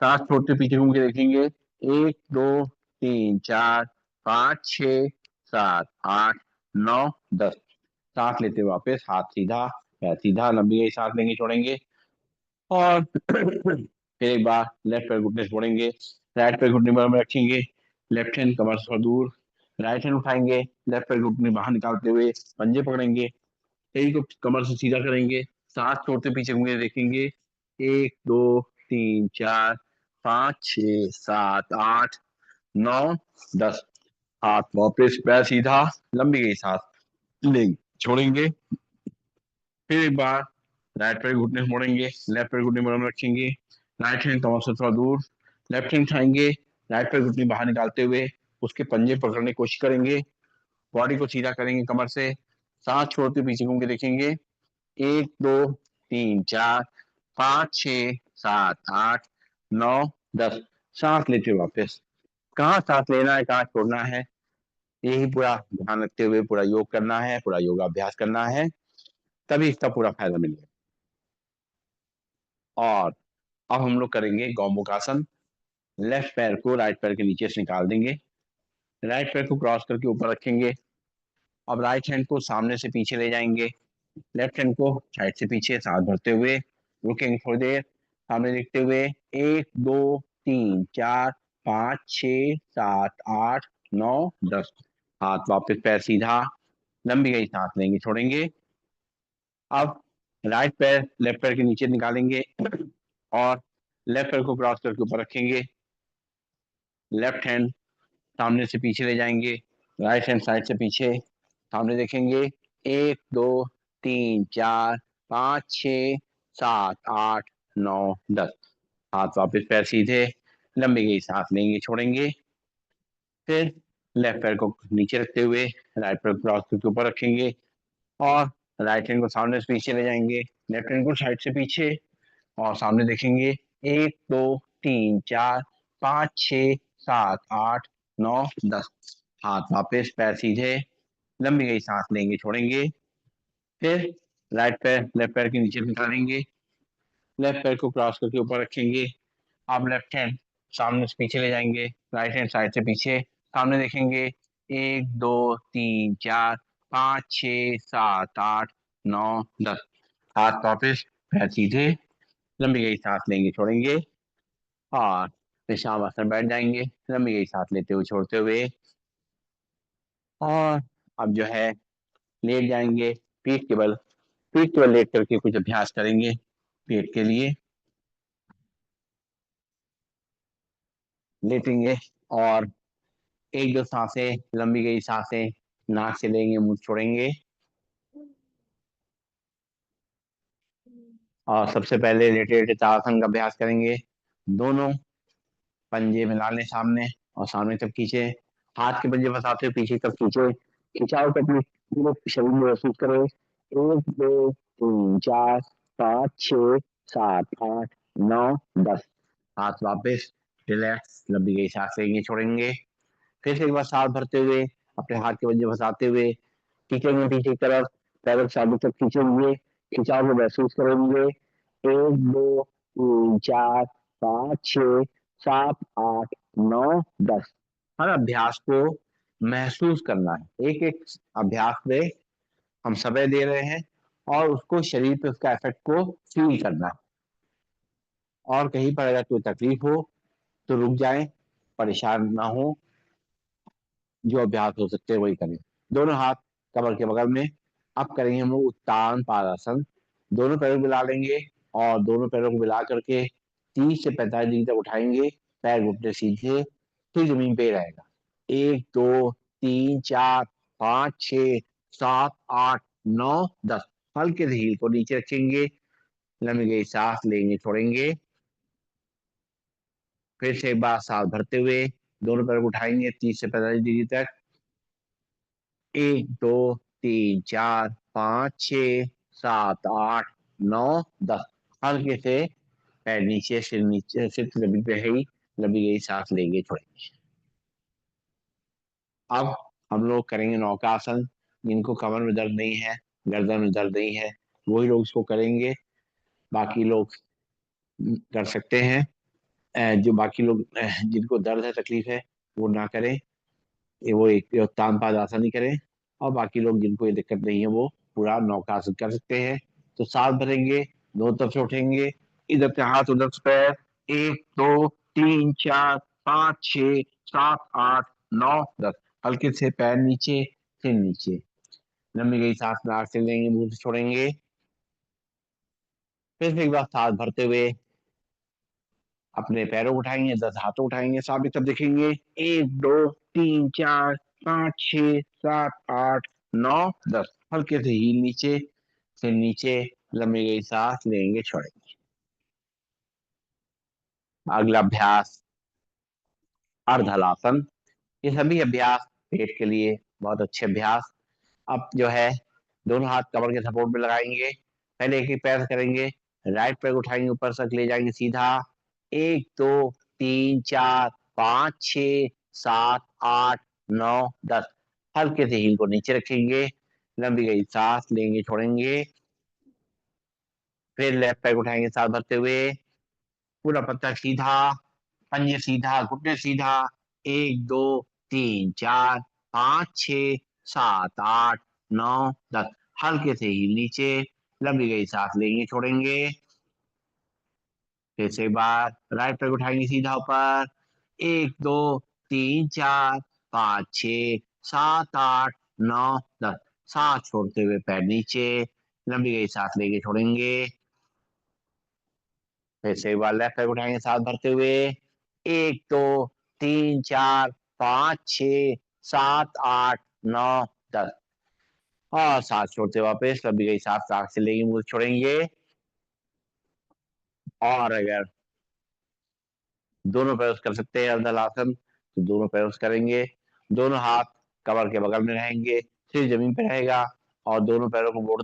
सांस छोड़ते पीछे घूम के देखेंगे। 1 2 3 4 5 6 7 8 9 10। सांस लेते हुए वापस हाथ सीधा, पैर सीधा, लंबी गई सांस लेंगे, छोड़ेंगे और फिर एक बार लेफ्ट पैर घुटने से छोड़ेंगे, राइट पैर घुटने बगल में रखेंगे, लेफ्ट हैंड कमर से दूर, राइट हैंड उठाएंगे, लेफ्ट पैर घुटने बाहर निकालते हुए पंजे पकड़ेंगे, कई को कमर से सीधा करेंगे, सांस छोड़ते पीछे घूमने देखेंगे। 1 2 3 4 5 6 7 8 9 10। हाथ वापस, पैर सीधा, लंबी गई सांस लेंगे, छोड़ेंगे। फिर एक बार राइट पैर घुटने से मोड़ेंगे, लेफ्ट पैर घुटने बगल में रखेंगे, राइट हैंड कमर से थोड़ा दूर, लेफ्ट हैंड उठाएंगे, राइट पैर घुटने बाहर निकालते हुए उसके पंजे पकड़ने की कोशिश करेंगे, बॉडी को सीधा करेंगे कमर से, सांस छोड़ते पीछे घूम के देखेंगे। 1 2 3 4 5 6 7 8 9 10। सांस लेते हुए वापस, कहाँ सांस लेना है कहाँ छोड़ना है, यही पूरा ध्यान रखते हुए पूरा योग करना है, पूरा योगाभ्यास करना है, तभी इसका पूरा फायदा मिलेगा। और अब हम लोग करेंगे गौमुखासन। लेफ्ट पैर को राइट पैर के नीचे से निकाल देंगे, राइट पैर को क्रॉस करके ऊपर रखेंगे। अब राइट हैंड को सामने से पीछे ले जाएंगे, लेफ्ट हैंड को साइड से पीछे सांस भरते हुए रुकेंगे थोड़ी देर, सामने देखते हुए। 1 2 3 4 5 6 7 8 9 10। हाथ वापस, पैर सीधा, लंबी गई सांस लेंगे, छोड़ेंगे। अब राइट पैर लेफ्ट पैर के नीचे निकालेंगे और लेफ्ट पैर को क्रॉस करके ऊपर रखेंगे, लेफ्ट हैंड सामने से पीछे ले जाएंगे, राइट हैंड साइड से पीछे, सामने देखेंगे। 1 2 3 4 5 6 7 8 9 10। हाथ वापस, पैर सीधे, लंबी गई सांस लेंगे, छोड़ेंगे। फिर लेफ्ट पैर को नीचे रखते हुए राइट पैर क्रॉस करके ऊपर रखेंगे और राइट हैंड को सामने से पीछे ले जाएंगे, लेफ्ट हैंड को साइड से पीछे और सामने देखेंगे। 1 2 3 4 5 6 7 8 9 10। हाथ वापस, पैर सीधे, लंबी गई सांस लेंगे, छोड़ेंगे। फिर राइट पैर लेफ्ट पैर के नीचे निकालेंगे, लेफ्ट पैर को क्रॉस करके ऊपर रखेंगे। आप लेफ्ट हैंड सामने से पीछे ले जाएंगे, राइट हैंड साइड से पीछे, सामने देखेंगे। 1 2 3 4 5 6 7 8 9 10। हाथ वापस, पैर सीधे, लंबी गई सांस लेंगे, छोड़ेंगे और फिर शवासन बैठ जाएंगे, लंबी गई सांस लेते हुए छोड़ते हुए। और अब जो है लेट जाएंगे, पीठ केवल लेट करके कुछ अभ्यास करेंगे पेट के लिए। लेटेंगे और एक दो सांसें, लंबी गई सांसें नाक से लेंगे, मुंह छोड़ेंगे। और सबसे पहले लेटे लेटे ताड़ासन का अभ्यास करेंगे। दोनों पंजे मिला लें सामने और सामने तक खींचे, हाथ के पंजे फंसाते हुए पीछे तक खींचे, खिंचाव को अपने पूरे शरीर में महसूस करें। 1 2 3 4 5 6 7 8 9 10। हाथ वापस, रिलैक्स, लंबी गई सांस लेंगे, छोड़ेंगे। फिर से एक बार सांस भरते हुए अपने हाथ के पंजे फंसाते हुए खींचेंगे पीछे की तरफ, पैरों के आगे तक खींचेंगे, खिंचाव को महसूस करेंगे। 1 2 3 4 5 6 7, 8, 9, 10। हर अभ्यास को महसूस करना है, एक एक अभ्यास में हम समय दे रहे हैं और उसको शरीर पे उसका इफेक्ट को फील करना है। और कहीं पर अगर कोई तकलीफ हो तो रुक जाएं, परेशान ना हो, जो अभ्यास हो सकते हैं वही करें। दोनों हाथ कमर के बगल में। अब करेंगे हम लोग उत्तान पादासन। दोनों पैरों को मिला लेंगे और दोनों पैरों को मिला करके 30 से 45 डिग्री तक उठाएंगे। पैर घुटने सीधे, फिर जमीन पे ही रहेगा। 1, 2, 3, 4, 5, 6, 7, 8, 9, 10। हल्के से हील को नीचे रखेंगे, लंबी गई सांस लेंगे, छोड़ेंगे। फिर से एक बार सांस भरते हुए दोनों पैरों को उठाएंगे 30 से 45 डिग्री तक। 1, 2, 3, 4, 5, 6, 7, 8, 9, 10। हल्के से पैर नीचे, सिर नीचे, सिर जमीन पे है ही, लंबी गई सांस लेंगे, छोड़ेंगे। अब हम लोग करेंगे नौकासन। जिनको कमर में दर्द नहीं है, गर्दन में दर्द नहीं है, वही लोग इसको करेंगे। बाकी लोग कर सकते हैं। जो बाकी लोग जिनको दर्द है, तकलीफ है, वो ना करें। ये वो एक तानपाद आसन ही करें। और बाकी लोग जिनको ये दिक्कत नहीं है वो पूरा नौकासन कर सकते हैं। तो सांस भरेंगे, दोनों तरफ से उठेंगे, इधर से हाथ उधर से पैर। 1, 2, 3, 4, 5, 6, 7, 8, 9, 10। हल्के से पैर नीचे, फिर नीचे। लंबी गई सांस नाक से लेंगे, मुंह से छोड़ेंगे। फिर से एक बार सांस भरते हुए अपने पैरों को उठाएंगे, 10 हाथों उठाएंगे, सामने तब देखेंगे। 1, 2, 3, 4, 5, 6, 7, 8, 9, 10। हल्के से हील नीचे, फिर नीचे, लंबी गई सांस लेंगे, छोड़ेंगे। अगला अभ्यास अर्ध हलासन। ये सभी अभ्यास पेट के लिए बहुत अच्छे अभ्यास। अब जो है दोनों हाथ कमर के सपोर्ट में लगाएंगे। पहले एक एक पैर से करेंगे। राइट पैर उठाएंगे, ऊपर तक ले जाएंगे सीधा। 1, 2, 3, 4, 5, 6, 7, 8, 9, 10। हल्के से हील को नीचे रखेंगे, लंबी गई सांस लेंगे, छोड़ेंगे। फिर लेफ्ट पैर उठाएंगे सांस भरते हुए, पूरा पत्ता सीधा, पंजे सीधा, घुटने सीधा। 1, 2, 3, 4, 5, 6, 7, 8, 9, 10। हल्के से ही नीचे, लंबी गई सांस लेंगे, छोड़ेंगे। फिर से एक बार राइट पैर उठाएंगे सीधा ऊपर। 1, 2, 3, 4, 5, 6, 7, 8, 9, 10। सांस छोड़ते हुए पैर नीचे, लंबी गई सांस लेंगे, छोड़ेंगे। फिर से एक बार लेफ्ट पैर उठाएंगे सांस भरते हुए। 1, 2, 3, 4, 5, 6, 7, 8, 9, 10। और सांस छोड़ते वापस, लंबी गई सांस नाक से लेंगे, मुंह से छोड़ेंगे। और अगर दोनों पैरों से कर सकते हैं अर्धलासन तो दोनों पैरों से करेंगे। दोनों हाथ कमर के बगल में रहेंगे, सिर जमीन पे रहेगा और दोनों पैरों को मोड़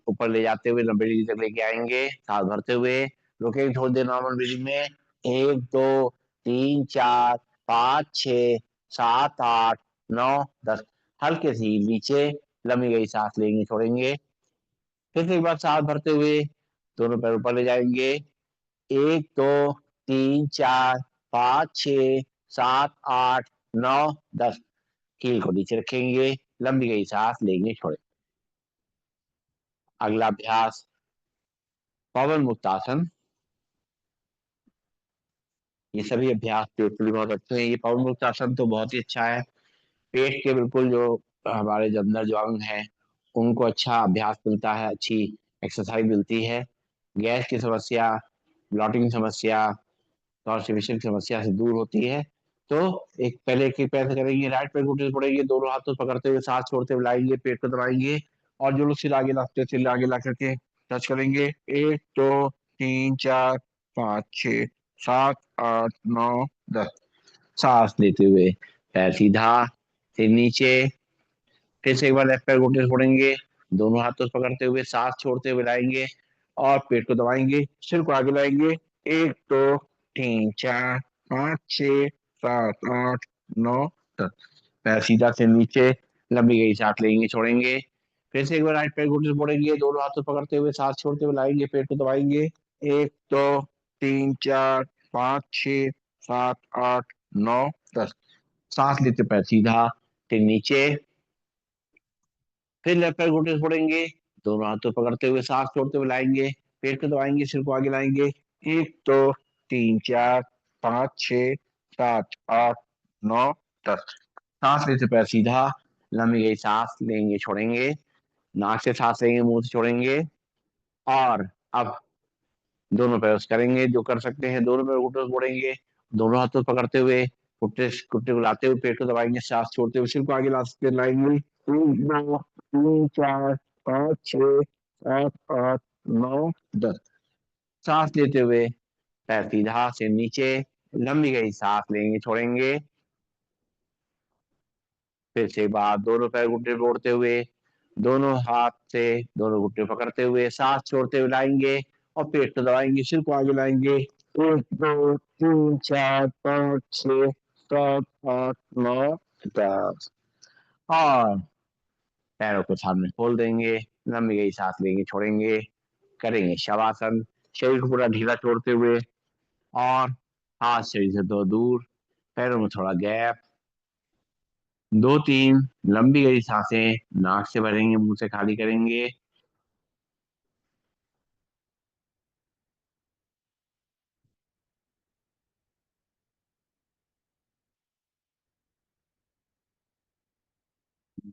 ऊपर ले जाते हुए 90 डिग्री तक लेके आएंगे, सांस भरते हुए। रुकेंगे थोड़ी देर नॉर्मल ब्रीदिंग में। 1, 2, 3, 4, 5, 6, 7, 8, 9, 10। हल्के से नीचे, लंबी गई सांस लेंगे, छोड़ेंगे। फिर से एक बार सांस भरते हुए दोनों पैर ऊपर ले जाएंगे। 1, 2, 3, 4, 5, 6, 7, 8, 9, 10। हील को नीचे रखेंगे, लंबी गई सांस लेंगे, छोड़ेंगे। अगला अभ्यास पवन मुक्त आसन। ये सभी अभ्यास पेट के लिए बहुत अच्छे हैं। ये पवन मुक्त आसन तो बहुत ही अच्छा है। पेट के बिल्कुल जो हमारे जो अंदर जो अंग है उनको अच्छा अभ्यास मिलता है, अच्छी एक्सरसाइज मिलती है। गैस की समस्या, ब्लॉटिंग की समस्या, कॉन्स्टिपेशन की समस्या से दूर होती है। तो एक पहले एक एक पैर से करेंगे। राइट पैर घुटने से पड़ेंगे, दोनों हाथों से पकड़ते हुए सांस छोड़ते हुए लाएंगे, पेट को दबाएंगे। और जो लोग सिर आगे लाते हैं, सिर आगे ला करके टच करेंगे। 1, 2, 3, 4, 5, 6, 7, 8, 9, 10। सांस लेते हुए पैर सीधा, सिर नीचे। फिर से एक बार लेफ्ट पैर घुटने से छोड़ेंगे, दोनों हाथों से पकड़ते हुए सांस छोड़ते हुए लाएंगे और पेट को दबाएंगे, सिर को आगे लाएंगे। 1, 2, 3, 4, 5, 6, 7, 8, 9, 10। पैर सीधा से नीचे, लंबी गई सांस लेंगे, छोड़ेंगे। फिर से एक बार राइट पैर घुटने से मोड़ेंगे, दोनों हाथों से पकड़ते हुए सांस छोड़ते हुए लाएंगे, पेट को दबाएंगे। 1, 2, 3, 4, 5, 6, 7 8 9 10। सांस लेते पैर सीधा, फिर नीचे, फिर लेफ्ट पैर घुटने से फोड़ेंगे, दोनों हाथों पकड़ते हुए सांस छोड़ते हुए लाएंगे, पेट को दबाएंगे, सिर को आगे लाएंगे। 1 2 3 4 5 6 7 8 9 10। सांस लेते पैर सीधा, लंबी गई सांस लेंगे छोड़ेंगे, नाक से सांस लेंगे मुंह से छोड़ेंगे। और अब दोनों पैर करेंगे जो कर सकते हैं, दोनों पैर घुटनों से मोड़ेंगे, दोनों हाथों से पकड़ते हुए घुटने घुटने को लाते हुए पेट को दबाएंगे, सांस छोड़ते हुए सिर को आगे लाते लाएंगे। 1 2 3 4 5 6 7 8 9 10। सांस लेते हुए पैर सीधा से नीचे, लंबी गई सांस लेंगे छोड़ेंगे, फिर से बाहर दोनों पैर घुटने पे मोड़ते हुए, दोनों हाथ से दोनों घुटने पकड़ते हुए सांस छोड़ते हुए लाएंगे और पेट को दबाएंगे, सिर को आगे लाएंगे। 1 2 3 4 5 6 7 8 9 10। और पैरों को सामने खोल देंगे, लंबी गई सांस लेंगे छोड़ेंगे, करेंगे शवासन, शरीर को पूरा ढीला छोड़ते हुए। और हाथ शरीर से दो दूर, पैरों में थोड़ा गैप, 2 3 लंबी गई सांसें नाक से भरेंगे, मुंह से खाली करेंगे।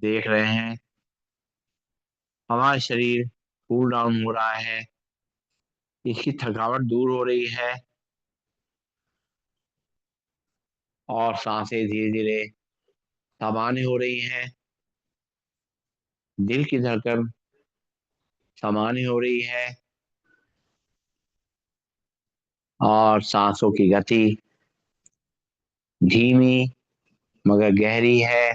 देख रहे हैं हमारा शरीर कूल डाउन हो रहा है, इसकी थकावट दूर हो रही है और सांसें धीरे धीरे सामान्य हो रही हैं, दिल की धड़कन सामान्य हो रही है और सांसों की गति धीमी मगर गहरी है।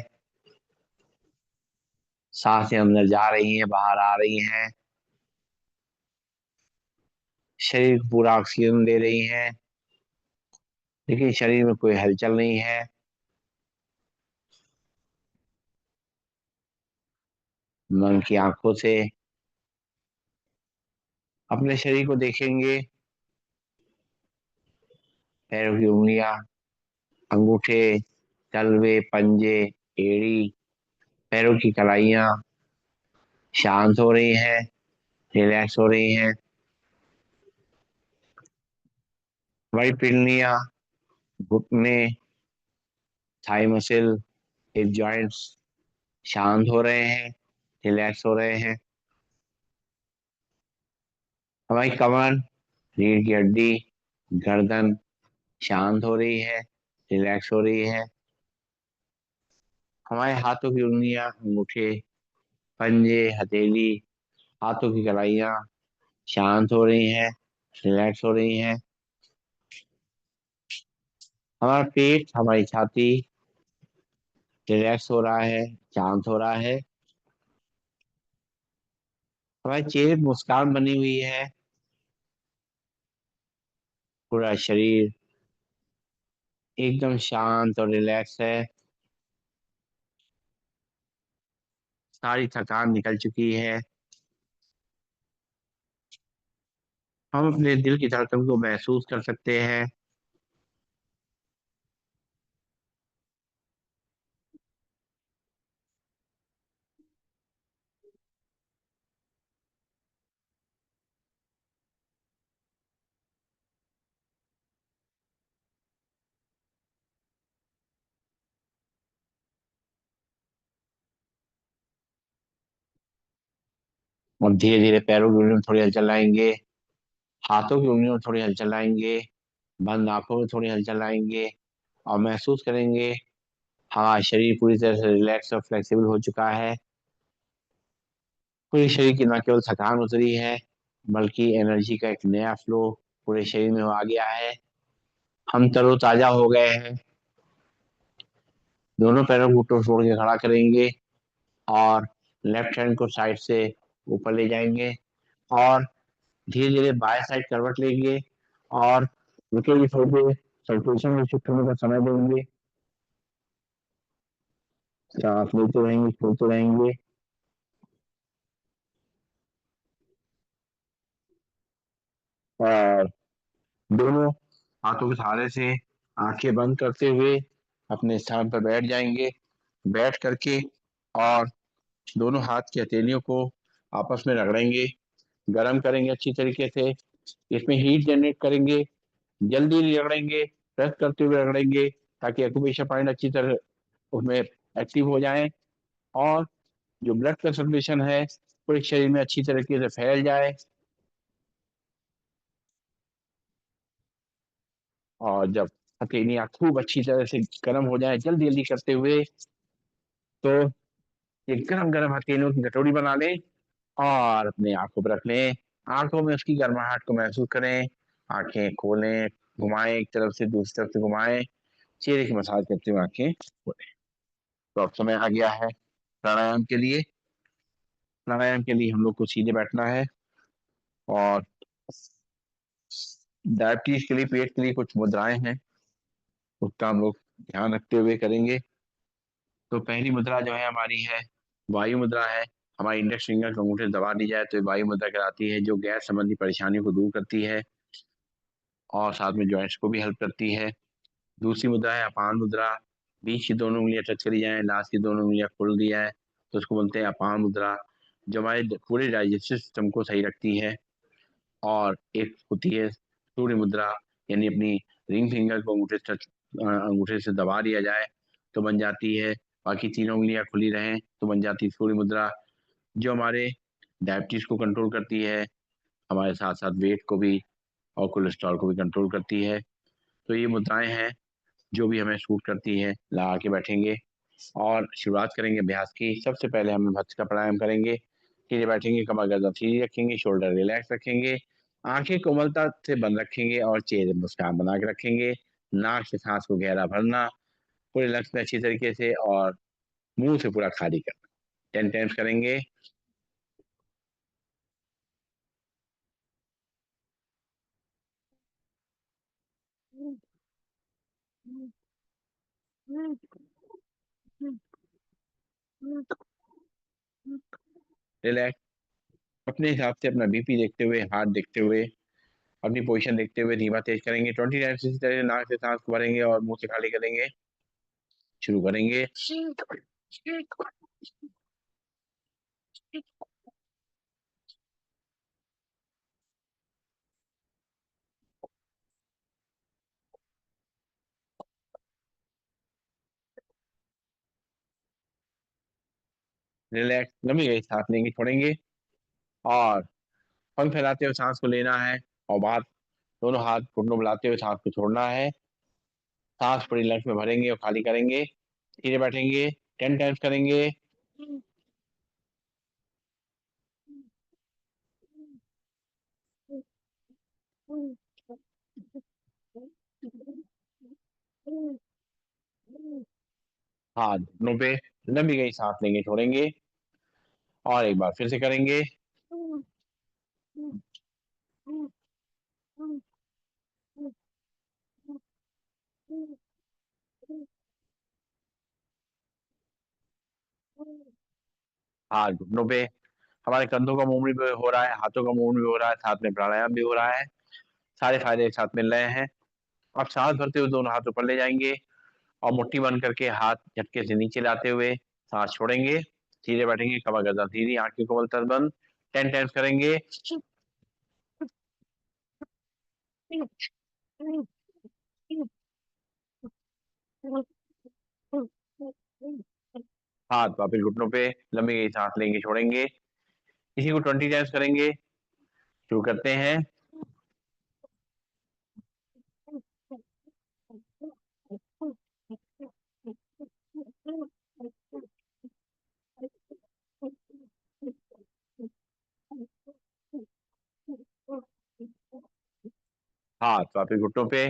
सांसें अंदर जा रही हैं, बाहर आ रही हैं, शरीर को पूरा ऑक्सीजन दे रही हैं, लेकिन शरीर में कोई हलचल नहीं है। मन की आंखों से अपने शरीर को देखेंगे, पैरों की उंगलियां, अंगूठे, तलवे, पंजे, एड़ी, पैरों की कलाइयां शांत हो रही हैं, रिलैक्स हो रही हैं। वही पिन्नियां, घुटने, थाई मसल, हिप जॉइंट्स शांत हो रहे हैं, रिलैक्स हो रहे हैं। हमारी कमर, रीढ़ की हड्डी, गर्दन शांत हो रही है, रिलैक्स हो रही है। हमारे हाथों की उंगलियां, अंगूठे, पंजे, हथेली, हाथों की कलाइयां शांत हो रही हैं, रिलैक्स हो रही हैं। हमारा पेट, हमारी छाती रिलैक्स हो रहा है, शांत हो रहा है। हमारे चेहरे पर मुस्कान बनी हुई है, पूरा शरीर एकदम शांत और रिलैक्स है, सारी थकान निकल चुकी है। हम अपने दिल की धड़कन को महसूस कर सकते हैं। और धीरे धीरे पैरों की उंगलियों में थोड़ी हलचल लाएंगे, हाथों की उंगलियों में थोड़ी हलचल लाएंगे, बंद आंखों में थोड़ी हलचल लाएंगे और महसूस करेंगे हमारा शरीर पूरी तरह से रिलैक्स और फ्लेक्सिबल हो चुका है। पूरे शरीर की न केवल थकान उतरी है, बल्कि एनर्जी का एक नया फ्लो पूरे शरीर में आ गया है। हम तरोताजा हो गए हैं। दोनों पैरों को घुटनों छोड़ के खड़ा करेंगे और लेफ्ट हैंड को साइड से ऊपर ले जाएंगे और धीरे धीरे बाएं साइड करवट लेंगे और रुकेंगे थोड़ी देर, सर्कुलेशन में शिफ्ट होने का समय देंगे, सांस लेते रहेंगे, छोड़ते रहेंगे। और दोनों हाथों के सहारे से आंखें बंद करते हुए अपने स्थान पर बैठ जाएंगे। बैठ करके और दोनों हाथ की हथेलियों को आपस में रगड़ेंगे, गरम करेंगे अच्छी तरीके से। इसमें हीट जनरेट करेंगे, जल्दी नहीं रगड़ेंगे, प्रेस करते हुए रगड़ेंगे ताकि एक्यूप्रेशर पॉइंट अच्छी तरह उसमें एक्टिव हो जाए और जो ब्लड का सर्कुलेशन है पूरे शरीर में अच्छी तरीके से फैल जाए। और जब हथेलियां खूब अच्छी तरह से गर्म हो जाए जल्दी जल्दी करते हुए, तो ये गरम गरम हथेलियों की कटोरी बना लें और अपने आंखों पर रख लें। आंखों में उसकी गर्माहट को महसूस करें। आंखें खोलें, घुमाएं, एक तरफ से दूसरी तरफ से घुमाएं, चेहरे की मसाज करते हुए आंखें खोलें। तो अब समय आ गया है प्राणायाम के लिए। प्राणायाम के लिए हम लोग को सीधे बैठना है और डायबिटीज के लिए, पेट के लिए कुछ मुद्राएं हैं, उसका हम लोग ध्यान रखते हुए करेंगे। तो पहली मुद्रा जो है हमारी है वायु मुद्रा है। हमारी इंडेक्स फिंगर को अंगूठे से दबा दी जाए तो वायु मुद्रा कहलाती है, जो गैस संबंधी परेशानियों को दूर करती है और साथ में जॉइंट्स को भी हेल्प करती है। दूसरी मुद्रा है अपान मुद्रा। बीच की दोनों उंगलियां टच करी जाए, लास्ट की दोनों उंगलियां खोल दी जाए, तो उसको बोलते हैं अपान मुद्रा, जो हमारे पूरे डाइजेस्टिव सिस्टम को सही रखती है। और एक होती है सूर्य मुद्रा, यानी अपनी रिंग फिंगर को अंगूठे से दबा दिया जाए तो बन जाती है, बाकी तीनों उंगलियां खुली रहें तो बन जाती है सूर्य मुद्रा, जो हमारे डायबिटीज को कंट्रोल करती है, हमारे साथ साथ वेट को भी और कोलेस्ट्रॉल को भी कंट्रोल करती है। तो ये मुद्राएं हैं जो भी हमें सूट करती है। लगा के बैठेंगे और शुरुआत करेंगे अभ्यास की। सबसे पहले हम भस्त्रिका प्राणायाम करेंगे। सीधे बैठेंगे, कमर गर्दन सीधी रखेंगे, शोल्डर रिलैक्स रखेंगे, आंखें कोमलता से बंद रखेंगे और चेहरे मुस्कान बना के रखेंगे। नाक से सांस को गहरा भरना पूरे लंग्स में अच्छी तरीके से और मुंह से पूरा खाली करना। 10 टाइम्स करेंगे। रिलैक्स, अपने हिसाब से अपना बीपी देखते हुए, हार्ट देखते हुए, अपनी पोजीशन देखते हुए धीमा तेज करेंगे। 20 टाइम्स इसी तरह नाक से सांस को भरेंगे और मुंह से खाली करेंगे। शुरू करेंगे। रिलैक्स, लंबी गहरी सांस लेंगे, छोड़ेंगे और पंख फैलाते हुए सांस को लेना है और बाहर दोनों हाथ घुटनों मिलाते हुए सांस को छोड़ना है। सांस पूरी लंग्स में भरेंगे और खाली करेंगे। धीरे बैठेंगे, 10 टाइम्स करेंगे। हाथ घुटनों पे, लंबी गहरी सांस लेंगे, छोड़ेंगे और एक बार फिर से करेंगे। हाथ घुटनों पे, हमारे कंधों का मूवमेंट भी हो रहा है, हाथों का मूवमेंट भी हो रहा है, साथ में प्राणायाम भी हो रहा है। सारे फायदे एक साथ मिल रहे हैं। अब सांस भरते हुए दोनों हाथ ऊपर ले जाएंगे और मुट्ठी बंद करके हाथ झटके से नीचे लाते हुए सांस छोड़ेंगे। सीधे बैठेंगे, कमर गर्दन सीधी, आंखें कोमल तर बंद। 10 टाइम्स करेंगे। हाथ वापिस घुटनों पे, लंबी गहरी सांस लेंगे, छोड़ेंगे। इसी को 20 टाइम्स करेंगे। शुरू करते हैं। हाथ वापिस घुटनों पे,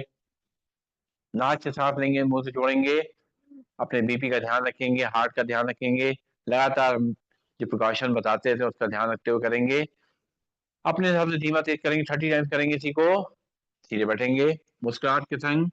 नाक से सांस लेंगे, मुंह से छोड़ेंगे। अपने बीपी का ध्यान रखेंगे, हार्ट का ध्यान रखेंगे। लगातार हम जो प्रिकॉशन बताते थे उसका ध्यान रखते हुए करेंगे। अपने हिसाब से धीमा तेज करेंगे, 30 टाइम्स करेंगे इसी को। सीधे बैठेंगे मुस्कुराहट के संग।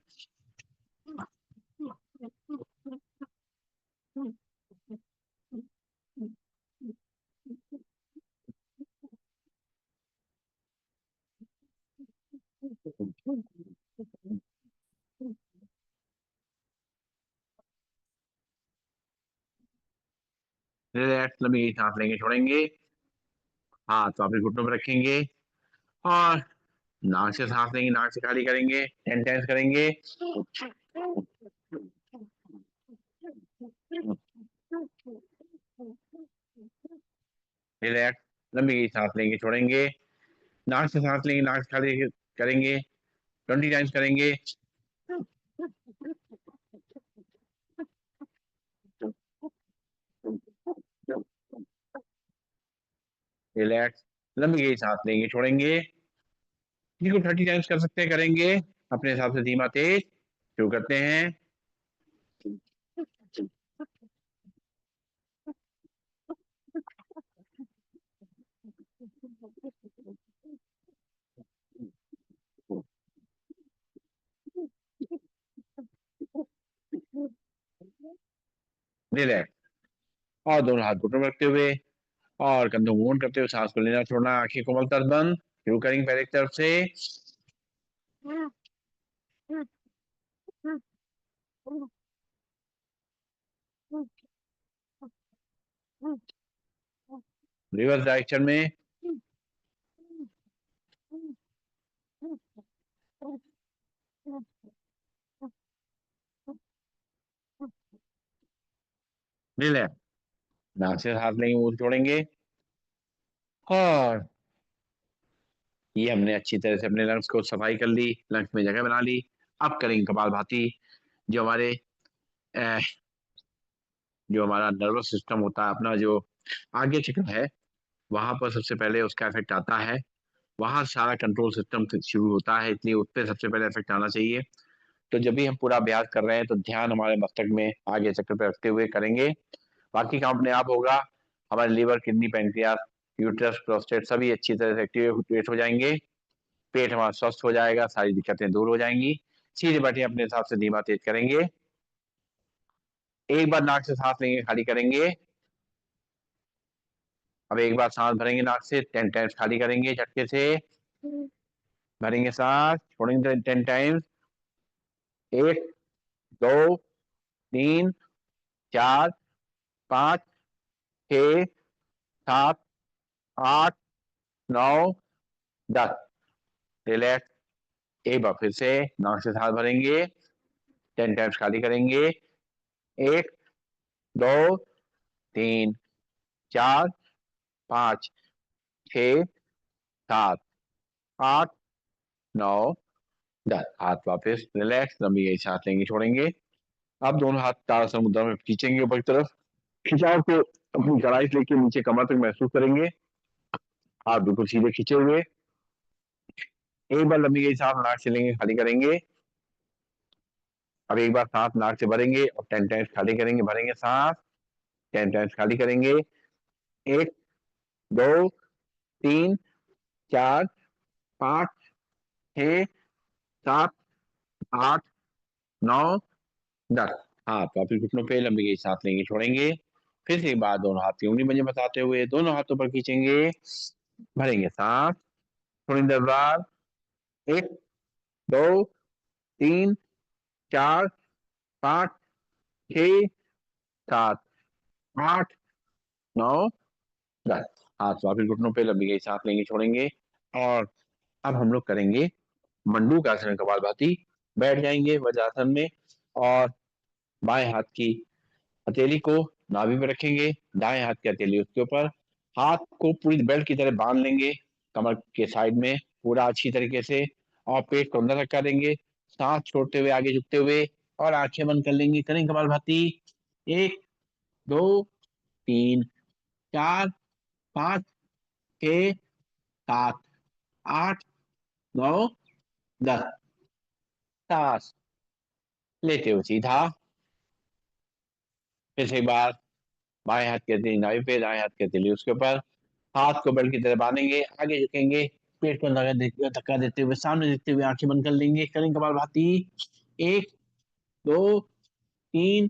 रिलैक्स, लंबी गहरी सांस लेंगे, छोड़ेंगे। हाथ वापस घुटनों पर रखेंगे और नाक से सांस लेंगे, नाक से खाली करेंगे, 10 टाइम्स करेंगे। रिलैक्स, लंबी गहरी सांस लेंगे, छोड़ेंगे। नाक से सांस लेंगे, नाक से खाली करेंगे, 20 टाइम्स करेंगे। रिलैक्स, लंबी गहरी सांस लेंगे, छोड़ेंगे। इसको 30 टाइम्स कर सकते हैं, करेंगे अपने हिसाब से, धीमा तेज। शुरू करते हैं। रिलैक्स, और दोनों हाथ घुटनों में रखते हुए और कंधों को मूवमेंट करते हुए सांस को लेना छोड़ना, आंखें कोमल तर बंद। शुरू करेंगे पहले एक तरफ से। रिवर्स डायरेक्शन में। रिलैक्स, नाक से सांस लेंगे, मुंह से छोड़ेंगे। और ये हमने अच्छी तरह से अपने लंग्स को सफाई कर ली, लंग्स में जगह बना ली। अब करेंगे कपालभाति, जो हमारे अ, जो हमारा नर्वस सिस्टम होता है, अपना जो आगे चक्र है, वहां पर सबसे पहले उसका इफेक्ट आता है। वहां सारा कंट्रोल सिस्टम शुरू होता है, इसलिए उस पर सबसे पहले इफेक्ट आना चाहिए। तो जब भी हम पूरा अभ्यास कर रहे हैं तो ध्यान हमारे मस्तक में आगे चक्र पे रखते हुए करेंगे। बाकी काम अपने आप होगा। हमारे liver, kidney, pancreas, uterus, prostate सभी अच्छी तरह से एक्टिवेट हो जाएंगे। पेट हमारा स्वस्थ हो जाएगा, सारी दिक्कतें दूर हो जाएंगी। सीधे बैठे अपने हिसाब से धीमा तेज करेंगे। एक बार नाक से सांस लेंगे, खाली करेंगे। अब एक बार सांस भरेंगे नाक से, 10 टाइम्स खाली करेंगे झटके से। भरेंगे सांस, छोड़ेंगे 10 टाइम्स। 1, 2, 3, 4, 5, 6, 7, 8, 9, 10। रिलैक्स, एक बार फिर से नाक से सांस भरेंगे, 10 टाइम्स खाली करेंगे। 1, 2, 3, 4, 5, 6, 7, 8, 9, 10। हाथ वापस, रिलैक्स, लंबी गहरी सांस लेंगे, छोड़ेंगे। अब दोनों हाथ ताड़ासन मुद्रा में खींचेंगे ऊपर की तरफ। खिंचाव को अपनी कलाई से लेके नीचे कमर तक महसूस करेंगे। हाथ बिल्कुल सीधे खींचे हुए। एक बार लंबी गहरी सांस नाक से लेंगे, खाली करेंगे। अब एक बार सांस नाक से भरेंगे और 10 टाइम्स खाली करेंगे। भरेंगे सांस, 10 टाइम्स खाली करेंगे। 1, 2, 3, 4, 5, 6, 7, 8, 9, 10। हाथ वापिस घुटनों पे, लंबी गहरी सांस लेंगे, छोड़ेंगे। फिर से एक बार दोनों हाथ की उंगली मुझे बताते हुए दोनों हाथों पर खींचेंगे। भरेंगे सांस, छोड़ेंगे 10 बार। 1, 2, 3, 4, 5, 6, 7, 8, 9, 10। हाथ वापिस घुटनों पे, लंबी गहरी सांस लेंगे, छोड़ेंगे। और अब हम लोग करेंगे मंडूकासन, कपालभाति। बैठ जाएंगे वज्रासन में और बाएं हाथ की हथेली को नाभि पे रखेंगे, दाएं हाथ की हथेली उसके ऊपर। हाथ को पूरी बेल्ट की तरह बांध लेंगे कमर के साइड में, पूरा अच्छी तरीके से। और पेट को अंदर रखा देंगे, सांस छोड़ते हुए आगे झुकते हुए और आंखें बंद कर लेंगे। करेंगे कपालभाति। 1, 2, 3, 4, 5, 6, 7, 8, 9, 10। सांस लेते हुए सीधा। फिर से एक बार बाएं हाथ की हथेली नाभि पे, दाएं हाथ की हथेली उसके ऊपर। हाथ को बेल्ट की तरह बांधेंगे, आगे झुकेंगे, पेट को धक्का देते हुए सामने देखते हुए आंखें बंद कर लेंगे। करेंगे कपालभाति। 1, 2, 3,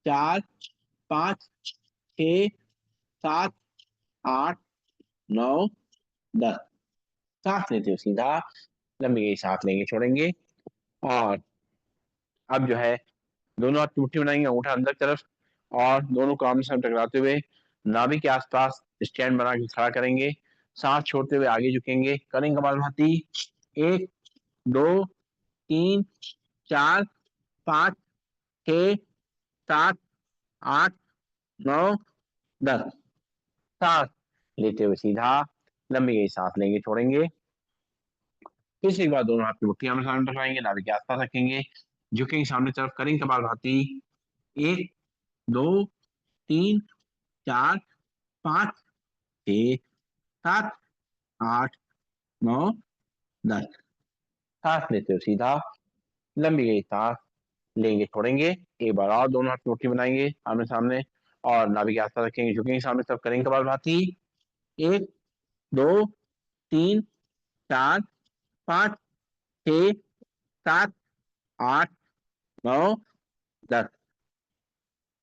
4, 5, 6, 7, 8, 9, 10। सांस लेते हुए सीधा, लंबी गहरी सांस लेंगे, छोड़ेंगे। और अब जो है दोनों हाथ की मुट्ठी बनाएंगे, अंगूठा अंदर की तरफ और दोनों को आमने सामने टकराते हुए नाभि के आसपास स्टैंड बना के खड़ा करेंगे, सांस छोड़ते हुए आगे झुकेंगे, करेंगे कपालभाति। 1, 2, 3, 4, 5, 6, 7, 8, 9, 10। सांस लेते हुए सीधा लंबी गई सांस लेंगे, छोड़ेंगे। फिर से एक बार दोनों हाथ की मुट्ठी आमने सामने रखवाएंगे, नाभि के आसपास रखेंगे, झुकेंगे सामने तरफ, करेंगे कपालभाति। 1, 2, 3, 4, 5, 6, 7, 8, 9, 10। सांस लेते हुए सीधा लंबी गई सांस लेंगे, छोड़ेंगे। एक बार और दोनों हाथ की मुट्ठी बनाएंगे आमने सामने और नाभि के आसपास रखेंगे, झुकेंगे सामने तरफ, करेंगे कपालभाति। 1, 2, 3, 4, 5, 6, 7, 8, 9, 10।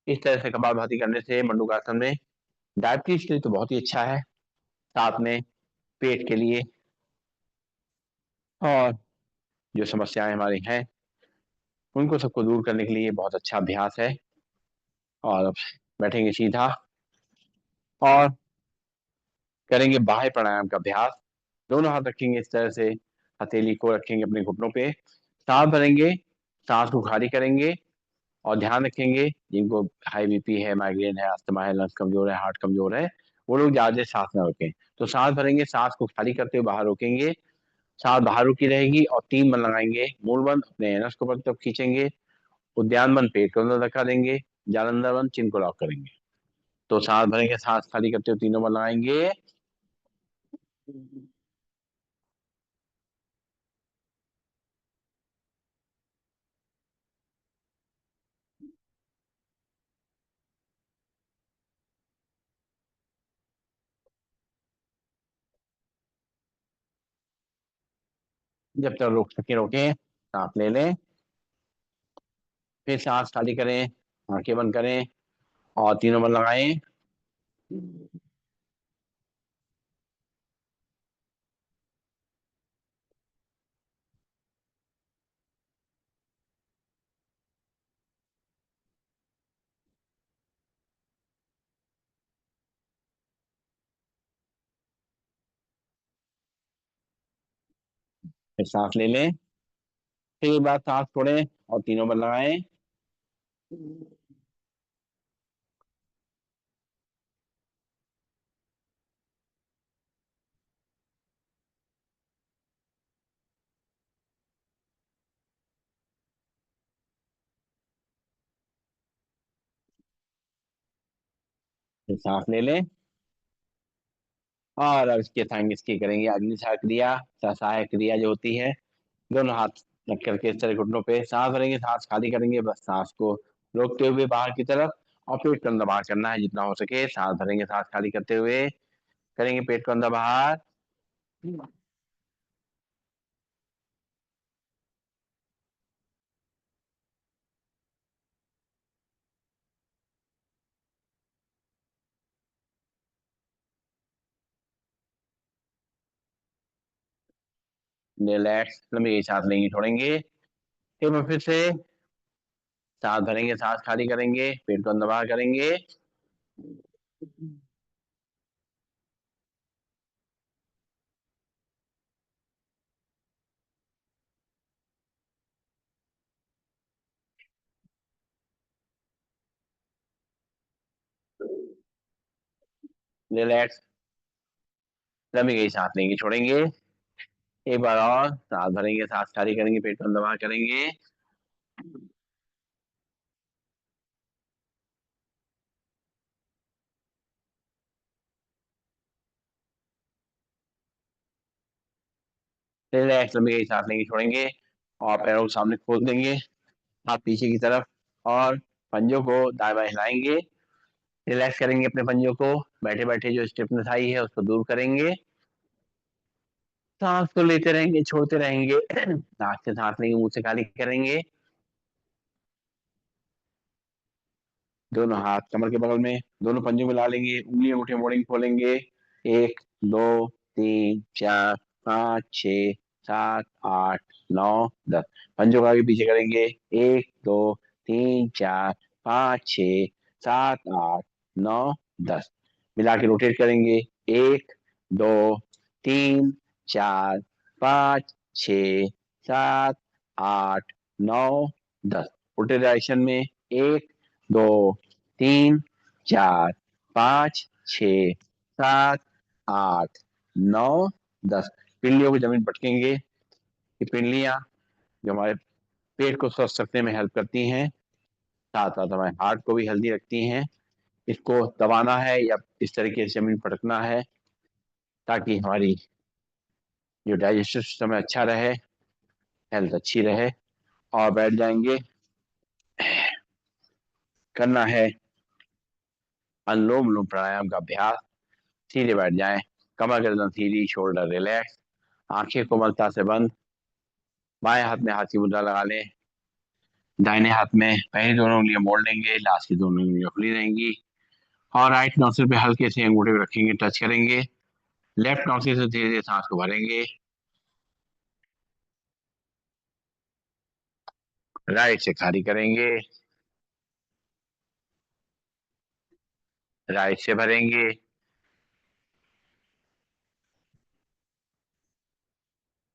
इस तरह से कपालभाति करने से मंडूकासन में डायबिटीज के लिए तो बहुत ही अच्छा है, साथ में पेट के लिए और जो समस्याएं हमारी हैं उनको सबको दूर करने के लिए बहुत अच्छा अभ्यास है। और अब बैठेंगे सीधा और करेंगे बाह्य प्राणायाम का अभ्यास। दोनों हाथ रखेंगे इस तरह से, हथेली को रखेंगे अपने घुटनों पे, सांस भरेंगे, सांस को खाली करेंगे और ध्यान रखेंगे जिनको हाई बीपी है, माइग्रेन है, अस्थमा है, लंग्स कमजोर है, हार्ट कमजोर है, वो लोग ज्यादा देर सांस न रोकें। तो सांस भरेंगे, सांस को खाली करते हुए बाहर रोकेंगे, सांस बाहर रुकी रहेगी और 3 बंद लगाएंगे। मूल बंद अपने एनस को ऊपर की तरफ खींचेंगे, उद्यान बंद पेट को अंदर रखा देंगे, जालंधर बंद चिन्ह को लॉक करेंगे। तो सांस भरेंगे, सांस खाली करते हुए तीनों बंद लगाएंगे। जब तक रोक सके रोकें, सांस ले लें, फिर सांस खाली करें, आंखें बंद करें और तीनों बंद लगाएं। फिर सांस ले लें, फिर एक बार सांस छोड़ें और तीनों बंद लगाएं। फिर सांस ले लें और अब इसके थैंक इसकी करेंगे अगली सहायक क्रिया। सहायक क्रिया जो होती है, दोनों हाथ रख करके इस तरह घुटनों पे सांस भरेंगे, सांस खाली करेंगे, बस सांस को रोकते हुए बाहर की तरफ और पेट को अंदर बाहर करना है जितना हो सके। सांस भरेंगे, सांस खाली करते हुए करेंगे पेट को अंदर बाहर। रिलैक्स, लंबी सांस लेंगे, छोड़ेंगे। एक बार फिर से सांस भरेंगे, सांस खाली करेंगे, पेट को अंदर बाहर करेंगे। रिलैक्स, लंबी गई सांस लेंगे, छोड़ेंगे। एक बार और सांस भरेंगे, सांस खाली करेंगे, पेट को अंदर बाहर करेंगे। रिलैक्स, लंबी गई सांस लेंगे, छोड़ेंगे और पैरों को सामने खोल देंगे, हाथ पीछे की तरफ और पंजों को दाएं बाएं हिलाएंगे। रिलैक्स करेंगे अपने पंजों को, बैठे बैठे जो स्टिफनेस आई है उसको दूर करेंगे। सांस को लेते रहेंगे, छोड़ते रहेंगे। नाक से सांस लेंगे, मुंह से खाली करेंगे। दोनों हाथ कमर के बगल में, दोनों पंजों में ला लेंगे, उंगलियां मुठ्ठी मोड़ेंगे, खोलेंगे। 1, 2, 3, 4, 5, 6, 7, 8, 9, 10। पंजों का आगे पीछे करेंगे। 1, 2, 3, 4, 5, 6, 7, 8, 9, 10। मिला के रोटेट करेंगे। 1 2 3 4 5 6 7 8 9 10। उल्टे डायरेक्शन में 1 2 3 4 5 6 7 8 9 10। पिंडलियों को जमीन पटकेंगे। ये पिंडलियां जो हमारे पेट को स्वस्थ रखने में हेल्प करती हैं, साथ साथ हमारे हार्ट को भी हेल्दी रखती हैं। इसको दबाना है या इस तरीके से जमीन पटकना है ताकि हमारी जो डाइजेस्टिव सिस्टम है अच्छा रहे, हेल्थ अच्छी रहे। और बैठ जाएंगे। करना है अनुलोम विलोम प्राणायाम का अभ्यास। सीधे बैठ जाएं, कमर गर्दन सीधी, शोल्डर रिलैक्स, आंखें कोमलता से बंद। बाएं हाथ में हाथ की मुद्रा लगा लें। दाहिने हाथ में पहली दोनों उंगलियां मोड़ लेंगे, लास्ट की दोनों उंगलियां खुली रहेंगी। और राइट नोस्ट्रिल पे हल्के से अंगूठे पे रखेंगे, टच करेंगे। लेफ्ट नोस्ट्रिल से धीरे धीरे सांस को भरेंगे। राइट से खाली करेंगे। राइट से भरेंगे।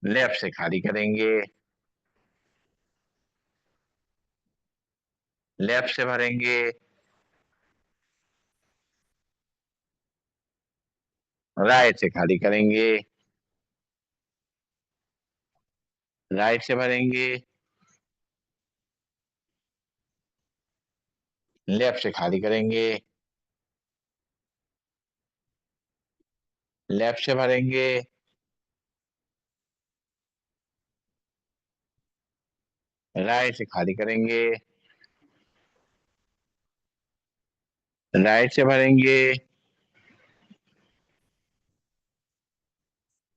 लेफ्ट से खाली करेंगे। लेफ्ट से भरेंगे। राइट से खाली करेंगे। राइट से भरेंगे। लेफ्ट से खाली करेंगे। लेफ्ट से भरेंगे। राइट से खाली करेंगे। राइट से भरेंगे।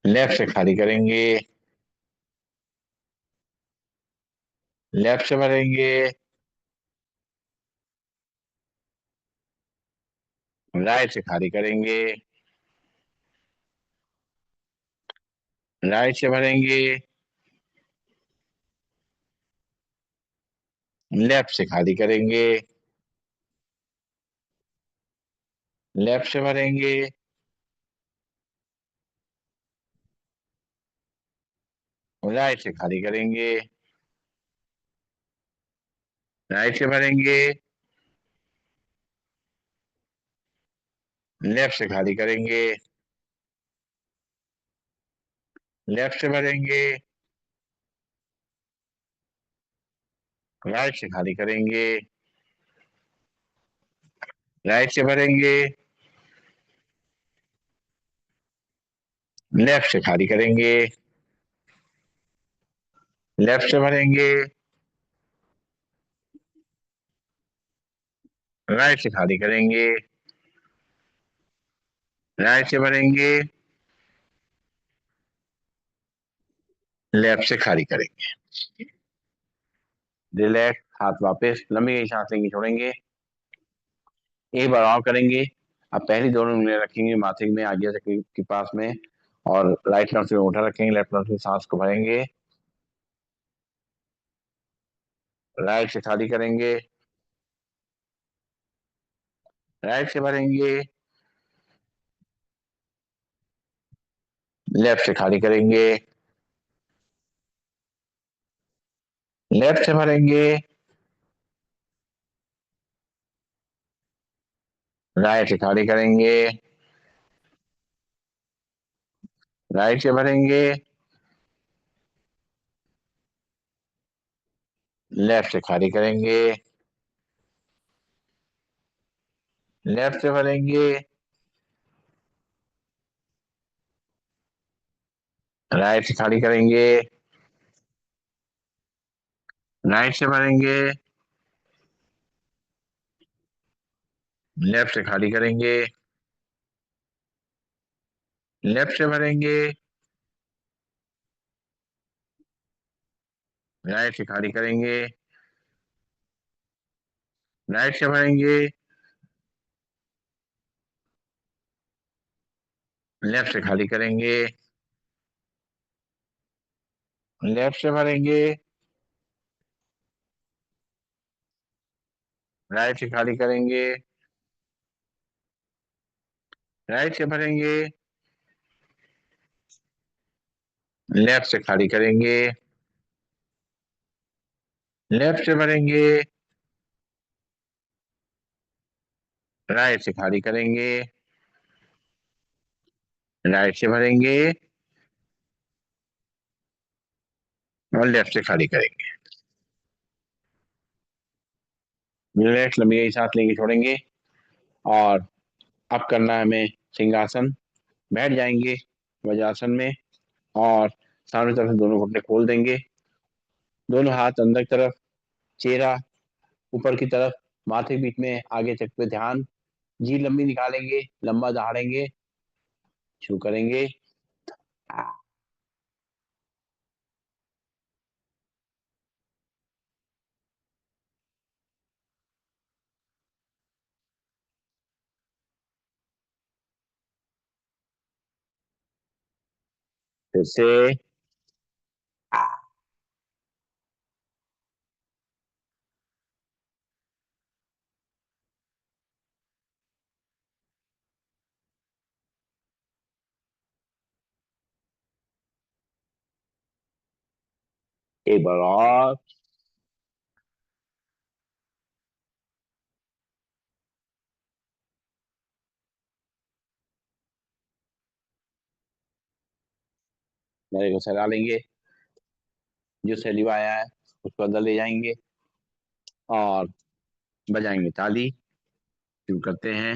लेफ्ट से खाली करेंगे। लेफ्ट से भरेंगे। राइट से खाली करेंगे। राइट से भरेंगे। लेफ्ट से खाली करेंगे। लेफ्ट से भरेंगे। राइट से खाली करेंगे। राइट से भरेंगे। लेफ्ट से खाली करेंगे। लेफ्ट से भरेंगे। राइट से खाली करेंगे। राइट से भरेंगे। लेफ्ट से खाली करेंगे। लेफ्ट से भरेंगे। राइट से खाली करेंगे। राइट से भरेंगे। लेफ्ट से खाली करेंगे। रिलैक्स, हाथ वापस, लंबी गई सांस लेंगे, छोड़ेंगे। एक बार और करेंगे। अब पहली दोनों उंगलियां रखेंगे माथे में, आगे चक्र के पास में, और राइट नोज में अंगूठा रखेंगे। लेफ्ट नोज में सांस को भरेंगे। राइट से खाली करेंगे। राइट से भरेंगे। लेफ्ट से खाली करेंगे। लेफ्ट से भरेंगे। राइट से खाली करेंगे। राइट से भरेंगे। लेफ्ट से खाली करेंगे। लेफ्ट से भरेंगे। राइट से खाली करेंगे। राइट से भरेंगे। लेफ्ट से खाली करेंगे। लेफ्ट से भरेंगे। राइट से खाली करेंगे। राइट से भरेंगे। लेफ्ट से खाली करेंगे। लेफ्ट से भरेंगे। राइट से खाली करेंगे। राइट से भरेंगे, लेफ्ट से खाली करेंगे, लेफ्ट से भरेंगे, राइट से खाली करेंगे, राइट से भरेंगे और लेफ्ट से खाली करेंगे। रिलैक्स, लंबी सांस लेंगे, छोड़ेंगे। और अब करना है हमें सिंहासन। बैठ जाएंगे वज्रासन में और सामने तरफ से दोनों घुटने खोल देंगे। दोनों हाथ अंदर की तरफ, चेहरा ऊपर की तरफ, माथे के बीच में आगे तक पे ध्यान। जी लंबी निकालेंगे, लंबा दहाड़ेंगे, शुरू करेंगे। फिर से एक बार और। गले को सरा लेंगे, जो सैलिवा आया है उसको अंदर ले जाएंगे और बजाएंगे ताली। शुरू करते हैं।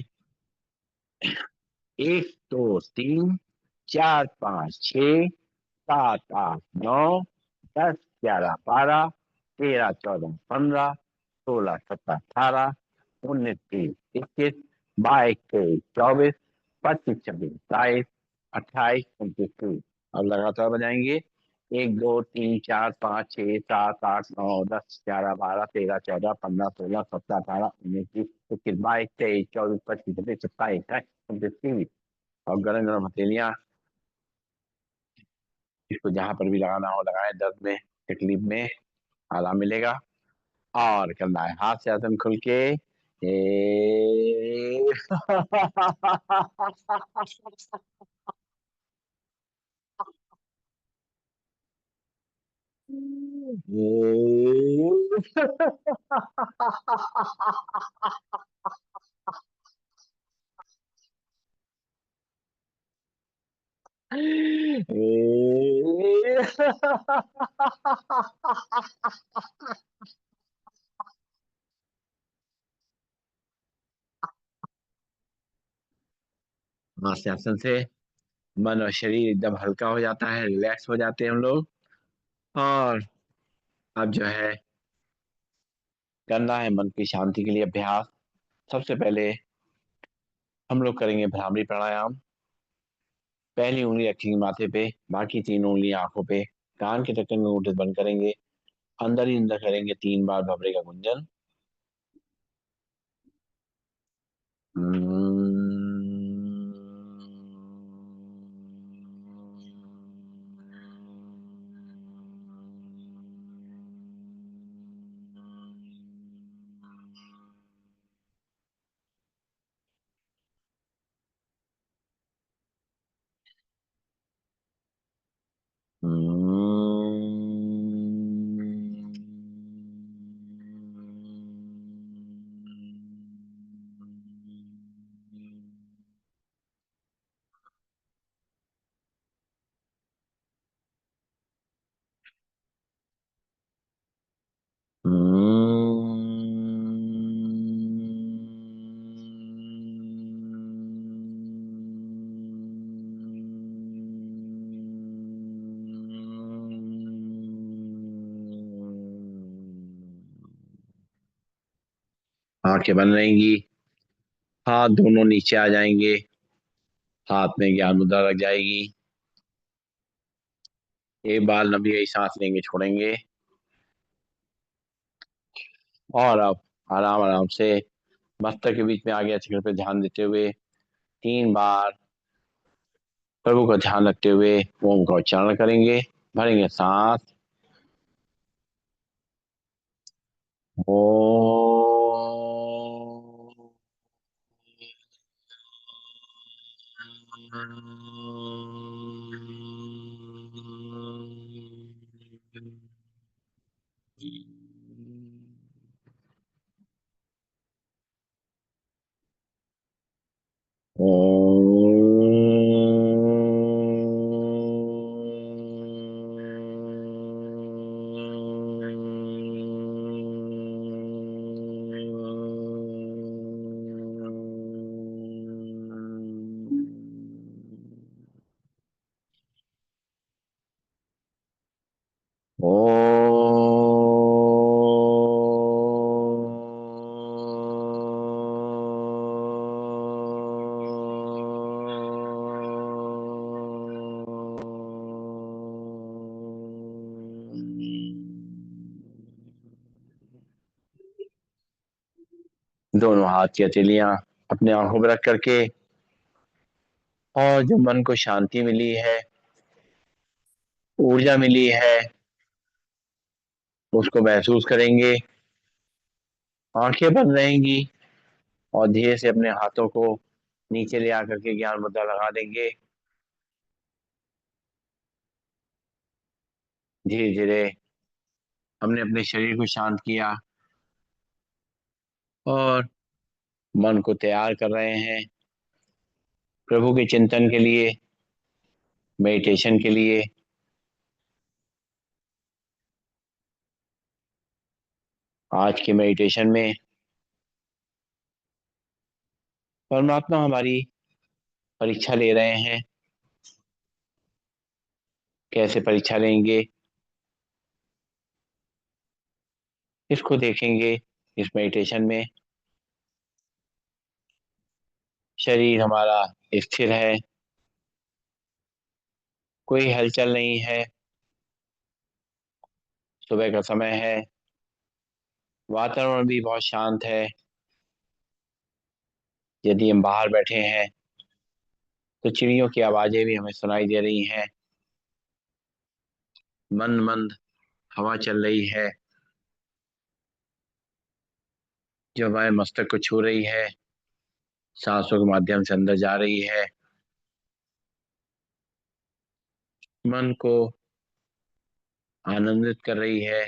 1 2 3 4 5 6 7 8 9 10 11 12 13 14 15 16 17 18 19 20 21 22 23 24 25 26 27 28 29 30। अब लगातार बजाएंगे। 1 2 3 4 5 6 7 8 9 10 11 12 13 14 15 16 17 18 19 20 21 22 23 24 25 26 27 28 29 30। और गरम गरम हथेलियां, इसको जहां पर भी लगाना हो लगाए, दर्द में, तकलीफ में आराम मिलेगा। और करना है हाथ से आसन खुल के। ए आसन से मन और शरीर एकदम हल्का हो जाता है, रिलैक्स हो जाते हैं हम लोग। और अब जो है करना है मन की शांति के लिए अभ्यास। सबसे पहले हम लोग करेंगे भ्रामरी प्राणायाम। पहली उंगली रखेंगे माथे पे, बाकी 3 उंगली आंखों पे, कान के ढक्कन में अंगूठे बंद करेंगे। अंदर ही अंदर करेंगे 3 बार भवरे का गुंजन। आंखें बंद रहेंगी, हाथ दोनों नीचे आ जाएंगे, हाथ में ज्ञान मुद्रा लग जाएगी। एक बार लंबी गई सांस लेंगे, छोड़ेंगे। और अब आराम आराम से मस्तक के बीच में आगे शिखर पे ध्यान देते हुए 3 बार प्रभु का ध्यान रखते हुए ओम का उच्चारण करेंगे। भरेंगे सांस। ओ दोनों हाथ की हथेलियां अपने आंखों पर रख करके, और जो मन को शांति मिली है, ऊर्जा मिली है, उसको महसूस करेंगे। आंखें बंद रहेंगी और धीरे से अपने हाथों को नीचे ले आकर के ज्ञान मुद्रा लगा देंगे। धीरे धीरे हमने अपने शरीर को शांत किया और मन को तैयार कर रहे हैं प्रभु के चिंतन के लिए, मेडिटेशन के लिए। आज के मेडिटेशन में परमात्मा हमारी परीक्षा ले रहे हैं। कैसे परीक्षा लेंगे, इसको देखेंगे इस मेडिटेशन में। शरीर हमारा स्थिर है, कोई हलचल नहीं है। सुबह का समय है, वातावरण भी बहुत शांत है। यदि हम बाहर बैठे हैं तो चिड़ियों की आवाजें भी हमें सुनाई दे रही हैं। मंद मंद हवा चल रही है जो हमारे मस्तक को छू रही है, सांसों के माध्यम से अंदर जा रही है, मन को आनंदित कर रही है,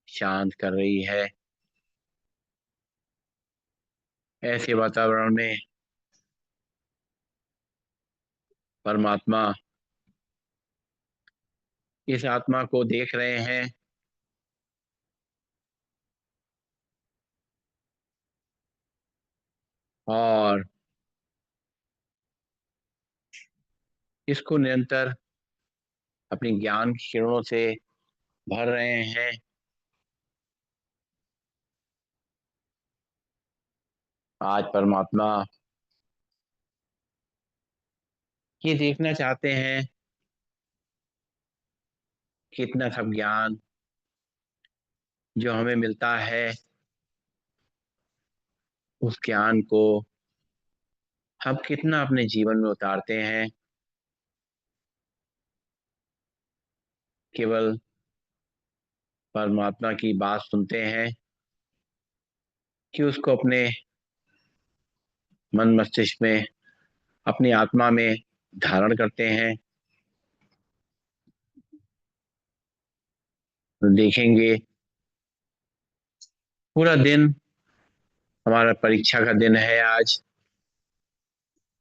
शांत कर रही है। ऐसे वातावरण में परमात्मा इस आत्मा को देख रहे हैं और इसको निरंतर अपनी ज्ञान की किरणों से भर रहे हैं। आज परमात्मा ये देखना चाहते हैं कि इतना सब ज्ञान जो हमें मिलता है, उस ज्ञान को हम कितना अपने जीवन में उतारते हैं। केवल परमात्मा की बात सुनते हैं कि उसको अपने मन मस्तिष्क में, अपनी आत्मा में धारण करते हैं। तो देखेंगे पूरा दिन हमारा परीक्षा का दिन है। आज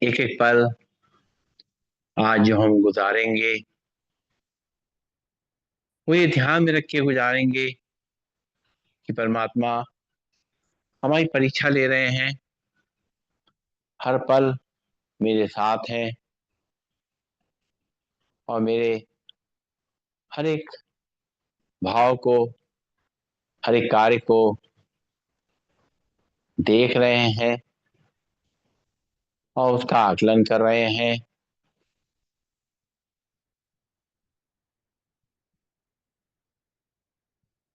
एक एक पल आज जो हम गुजारेंगे वो ये ध्यान में रख के गुजारेंगे कि परमात्मा हमारी परीक्षा ले रहे हैं, हर पल मेरे साथ हैं और मेरे हर एक भाव को, हर एक कार्य को देख रहे हैं और उसका आकलन कर रहे हैं।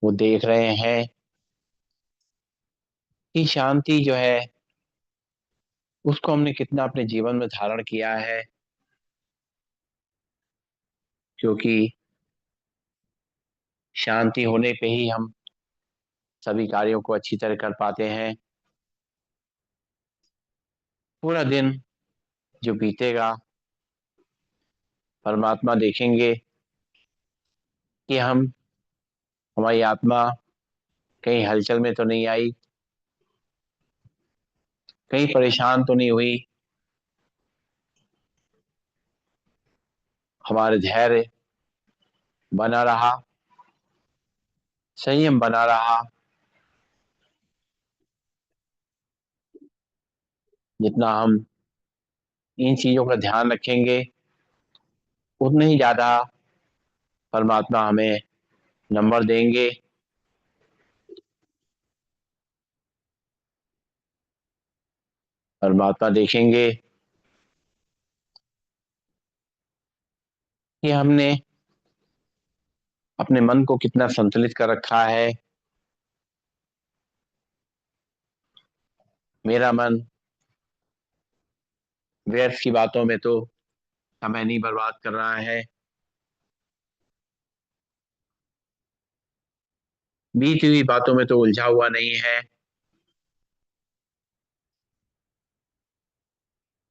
वो देख रहे हैं कि शांति जो है उसको हमने कितना अपने जीवन में धारण किया है, क्योंकि शांति होने पे ही हम सभी कार्यों को अच्छी तरह कर पाते हैं। पूरा दिन जो बीतेगा, परमात्मा देखेंगे कि हमारी आत्मा कहीं हलचल में तो नहीं आई, कहीं परेशान तो नहीं हुई, हमारा धैर्य बना रहा, संयम बना रहा। जितना हम इन चीजों का ध्यान रखेंगे, उतने ही ज्यादा परमात्मा हमें नंबर देंगे। परमात्मा देखेंगे कि हमने अपने मन को कितना संतुलित कर रखा है। मेरा मन व्यर्थ की बातों में तो समय नहीं बर्बाद कर रहा है, बीती हुई बातों में तो उलझा हुआ नहीं है।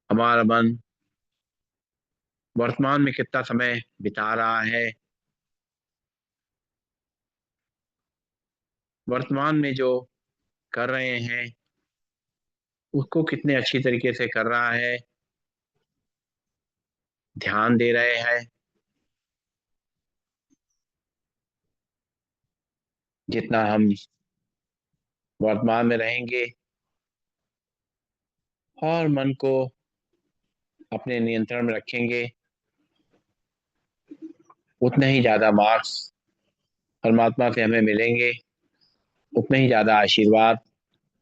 हमारा मन वर्तमान में कितना समय बिता रहा है, वर्तमान में जो कर रहे हैं उसको कितने अच्छी तरीके से कर रहा है, ध्यान दे रहे हैं। जितना हम वर्तमान में रहेंगे और मन को अपने नियंत्रण में रखेंगे, उतने ही ज्यादा मार्क्स परमात्मा से हमें मिलेंगे, उतने ही ज्यादा आशीर्वाद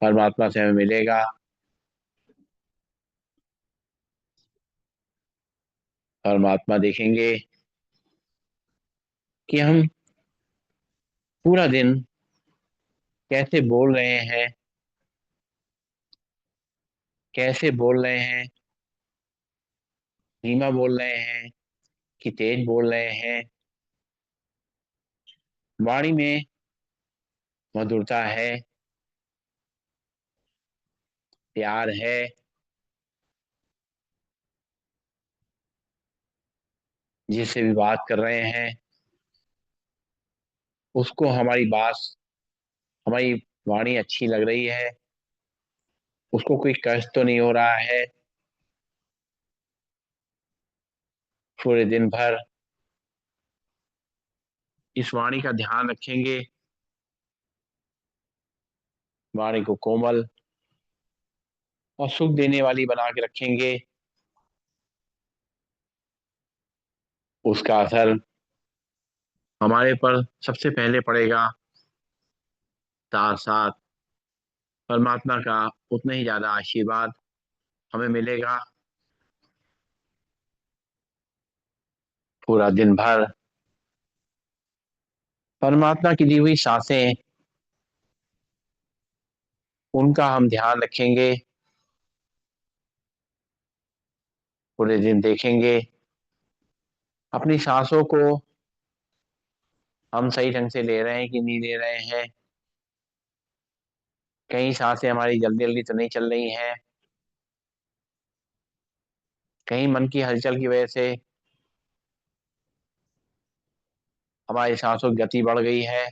परमात्मा से हमें मिलेगा। परमात्मा देखेंगे कि हम पूरा दिन कैसे बोल रहे हैं, कैसे बोल रहे हैं, धीमा बोल रहे हैं कि तेज बोल रहे हैं। वाणी में मधुरता है, प्यार है। जिससे भी बात कर रहे हैं उसको हमारी वाणी अच्छी लग रही है, उसको कोई कष्ट तो नहीं हो रहा है। पूरे दिन भर इस वाणी का ध्यान रखेंगे, वाणी को कोमल और सुख देने वाली बना के रखेंगे। उसका असर हमारे पर सबसे पहले पड़ेगा, साथ साथ परमात्मा का उतना ही ज्यादा आशीर्वाद हमें मिलेगा। पूरा दिन भर परमात्मा की दी हुई सांसें, उनका हम ध्यान रखेंगे। पूरे दिन देखेंगे अपनी सांसों को हम सही ढंग से ले रहे हैं कि नहीं ले रहे हैं, कहीं सांसें हमारी जल्दी जल्दी तो नहीं चल रही हैं, कहीं मन की हलचल की वजह से हमारी सांसों की गति बढ़ गई है।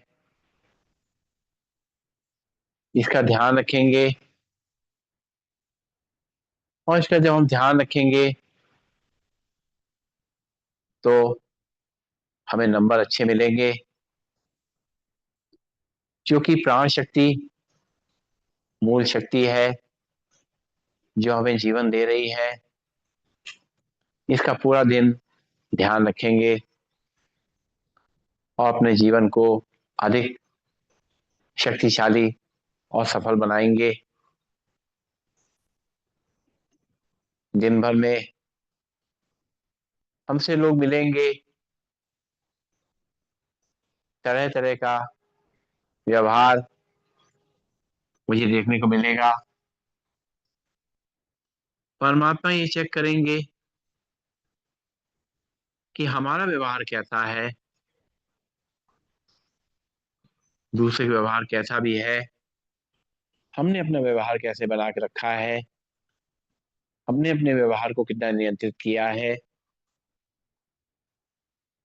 इसका ध्यान रखेंगे और इसका जब हम ध्यान रखेंगे तो हमें नंबर अच्छे मिलेंगे, क्योंकि प्राण शक्ति मूल शक्ति है जो हमें जीवन दे रही है। इसका पूरा दिन ध्यान रखेंगे और अपने जीवन को अधिक शक्तिशाली और सफल बनाएंगे। दिन भर में हमसे लोग मिलेंगे, तरह तरह का व्यवहार मुझे देखने को मिलेगा। परमात्मा ये चेक करेंगे कि हमारा व्यवहार कैसा है, दूसरे का व्यवहार कैसा भी है, हमने अपना व्यवहार कैसे बना के रखा है। हमने अपने व्यवहार को कितना नियंत्रित किया है,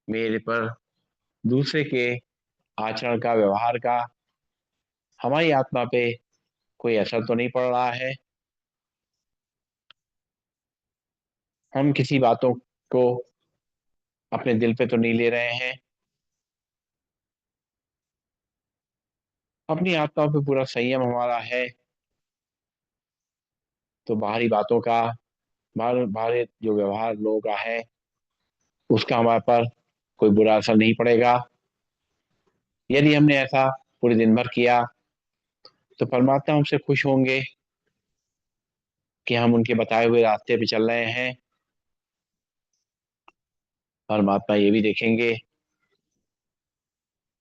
मेरे पर दूसरे के आचरण का, व्यवहार का हमारी आत्मा पे कोई असर तो नहीं पड़ रहा है। हम किसी बातों को अपने दिल पे तो नहीं ले रहे हैं। अपनी आत्मा पे पूरा संयम हमारा है, तो बाहरी बातों का, बाहरी जो व्यवहार लोगों का है, उसका हमारे पर कोई बुरा असर नहीं पड़ेगा। यदि हमने ऐसा पूरे दिन भर किया तो परमात्मा हमसे खुश होंगे कि हम उनके बताए हुए रास्ते पे चल रहे हैं। परमात्मा ये भी देखेंगे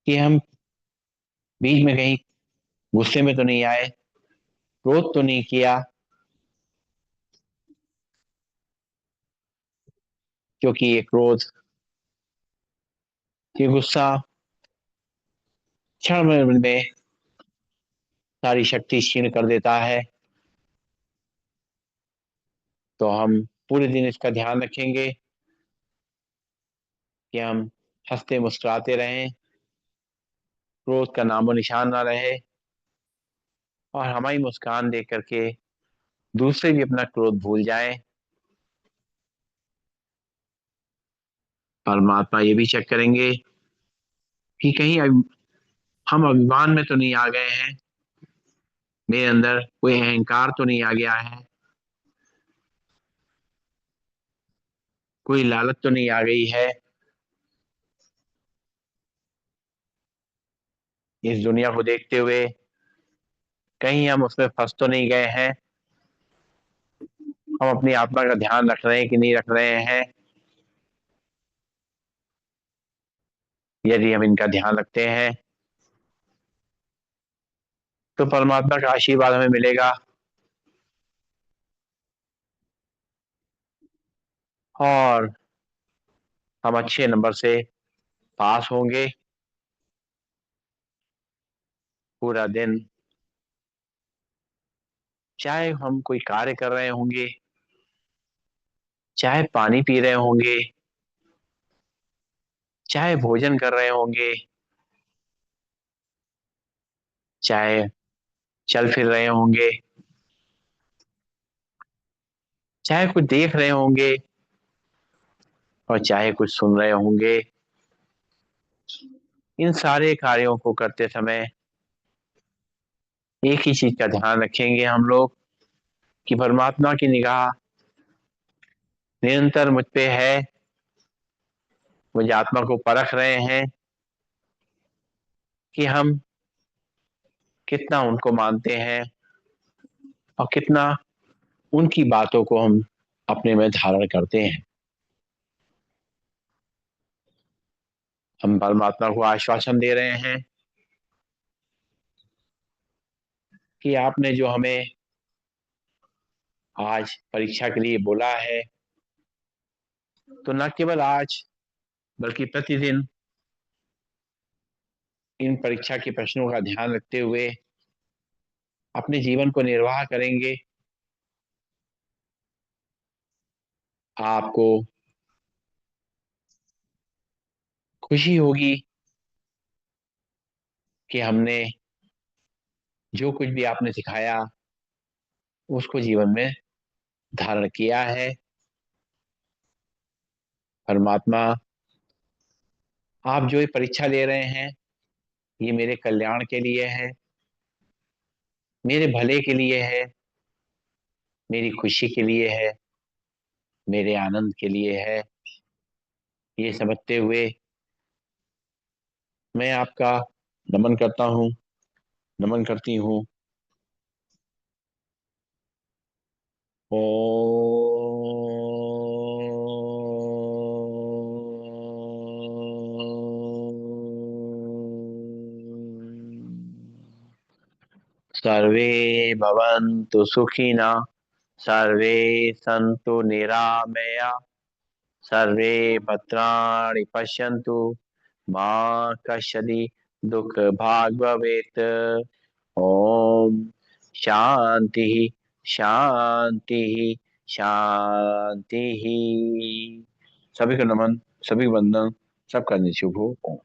कि हम बीच में कहीं गुस्से में तो नहीं आए, क्रोध तो नहीं किया, क्योंकि ये क्रोध, ये गुस्सा क्षण में सारी शक्ति क्षीण कर देता है। तो हम पूरे दिन इसका ध्यान रखेंगे कि हम हंसते मुस्कुराते रहें, क्रोध का नामो निशान ना रहे, और हमारी मुस्कान देख करके दूसरे भी अपना क्रोध भूल जाएं। परमात्मा ये भी चेक करेंगे कि कहीं हम अभिमान में तो नहीं आ गए हैं, मेरे अंदर कोई अहंकार तो नहीं आ गया है, कोई लालच तो नहीं आ गई है, इस दुनिया को देखते हुए कहीं हम उसमें फंस तो नहीं गए हैं। हम अपनी आत्मा का ध्यान रख रहे हैं कि नहीं रख रहे हैं। यदि हम इनका ध्यान रखते हैं तो परमात्मा का आशीर्वाद हमें मिलेगा, और हम अच्छे नंबर से पास होंगे। पूरा दिन चाहे हम कोई कार्य कर रहे होंगे, चाहे पानी पी रहे होंगे, चाहे भोजन कर रहे होंगे, चाहे चल फिर रहे होंगे, चाहे कुछ देख रहे होंगे, और चाहे कुछ सुन रहे होंगे, इन सारे कार्यों को करते समय एक ही चीज का ध्यान रखेंगे हम लोग कि परमात्मा की निगाह निरंतर मुझ पे है। मुझे आत्मा को परख रहे हैं कि हम कितना उनको मानते हैं और कितना उनकी बातों को हम अपने में धारण करते हैं। हम परमात्मा को आश्वासन दे रहे हैं कि आपने जो हमें आज परीक्षा के लिए बोला है, तो न केवल आज बल्कि प्रतिदिन इन परीक्षा के प्रश्नों का ध्यान रखते हुए अपने जीवन को निर्वाह करेंगे। आपको खुशी होगी कि हमने जो कुछ भी आपने सिखाया उसको जीवन में धारण किया है। परमात्मा, आप जो ये परीक्षा ले रहे हैं ये मेरे कल्याण के लिए है, मेरे भले के लिए है, मेरी खुशी के लिए है, मेरे आनंद के लिए है। ये समझते हुए मैं आपका नमन करता हूँ, नमन करती हूँ। सर्वे भवन्तु सुखिनः, सर्वे सन्तु निरामया, सर्वे भद्राणि पश्यन्तु, मा कश्चित् दुःखभाग् भवेत्। ओम शांति शांति शांति ही। सभी को नमन, सभी को वंदन, सब करने शुभ हो। ओम।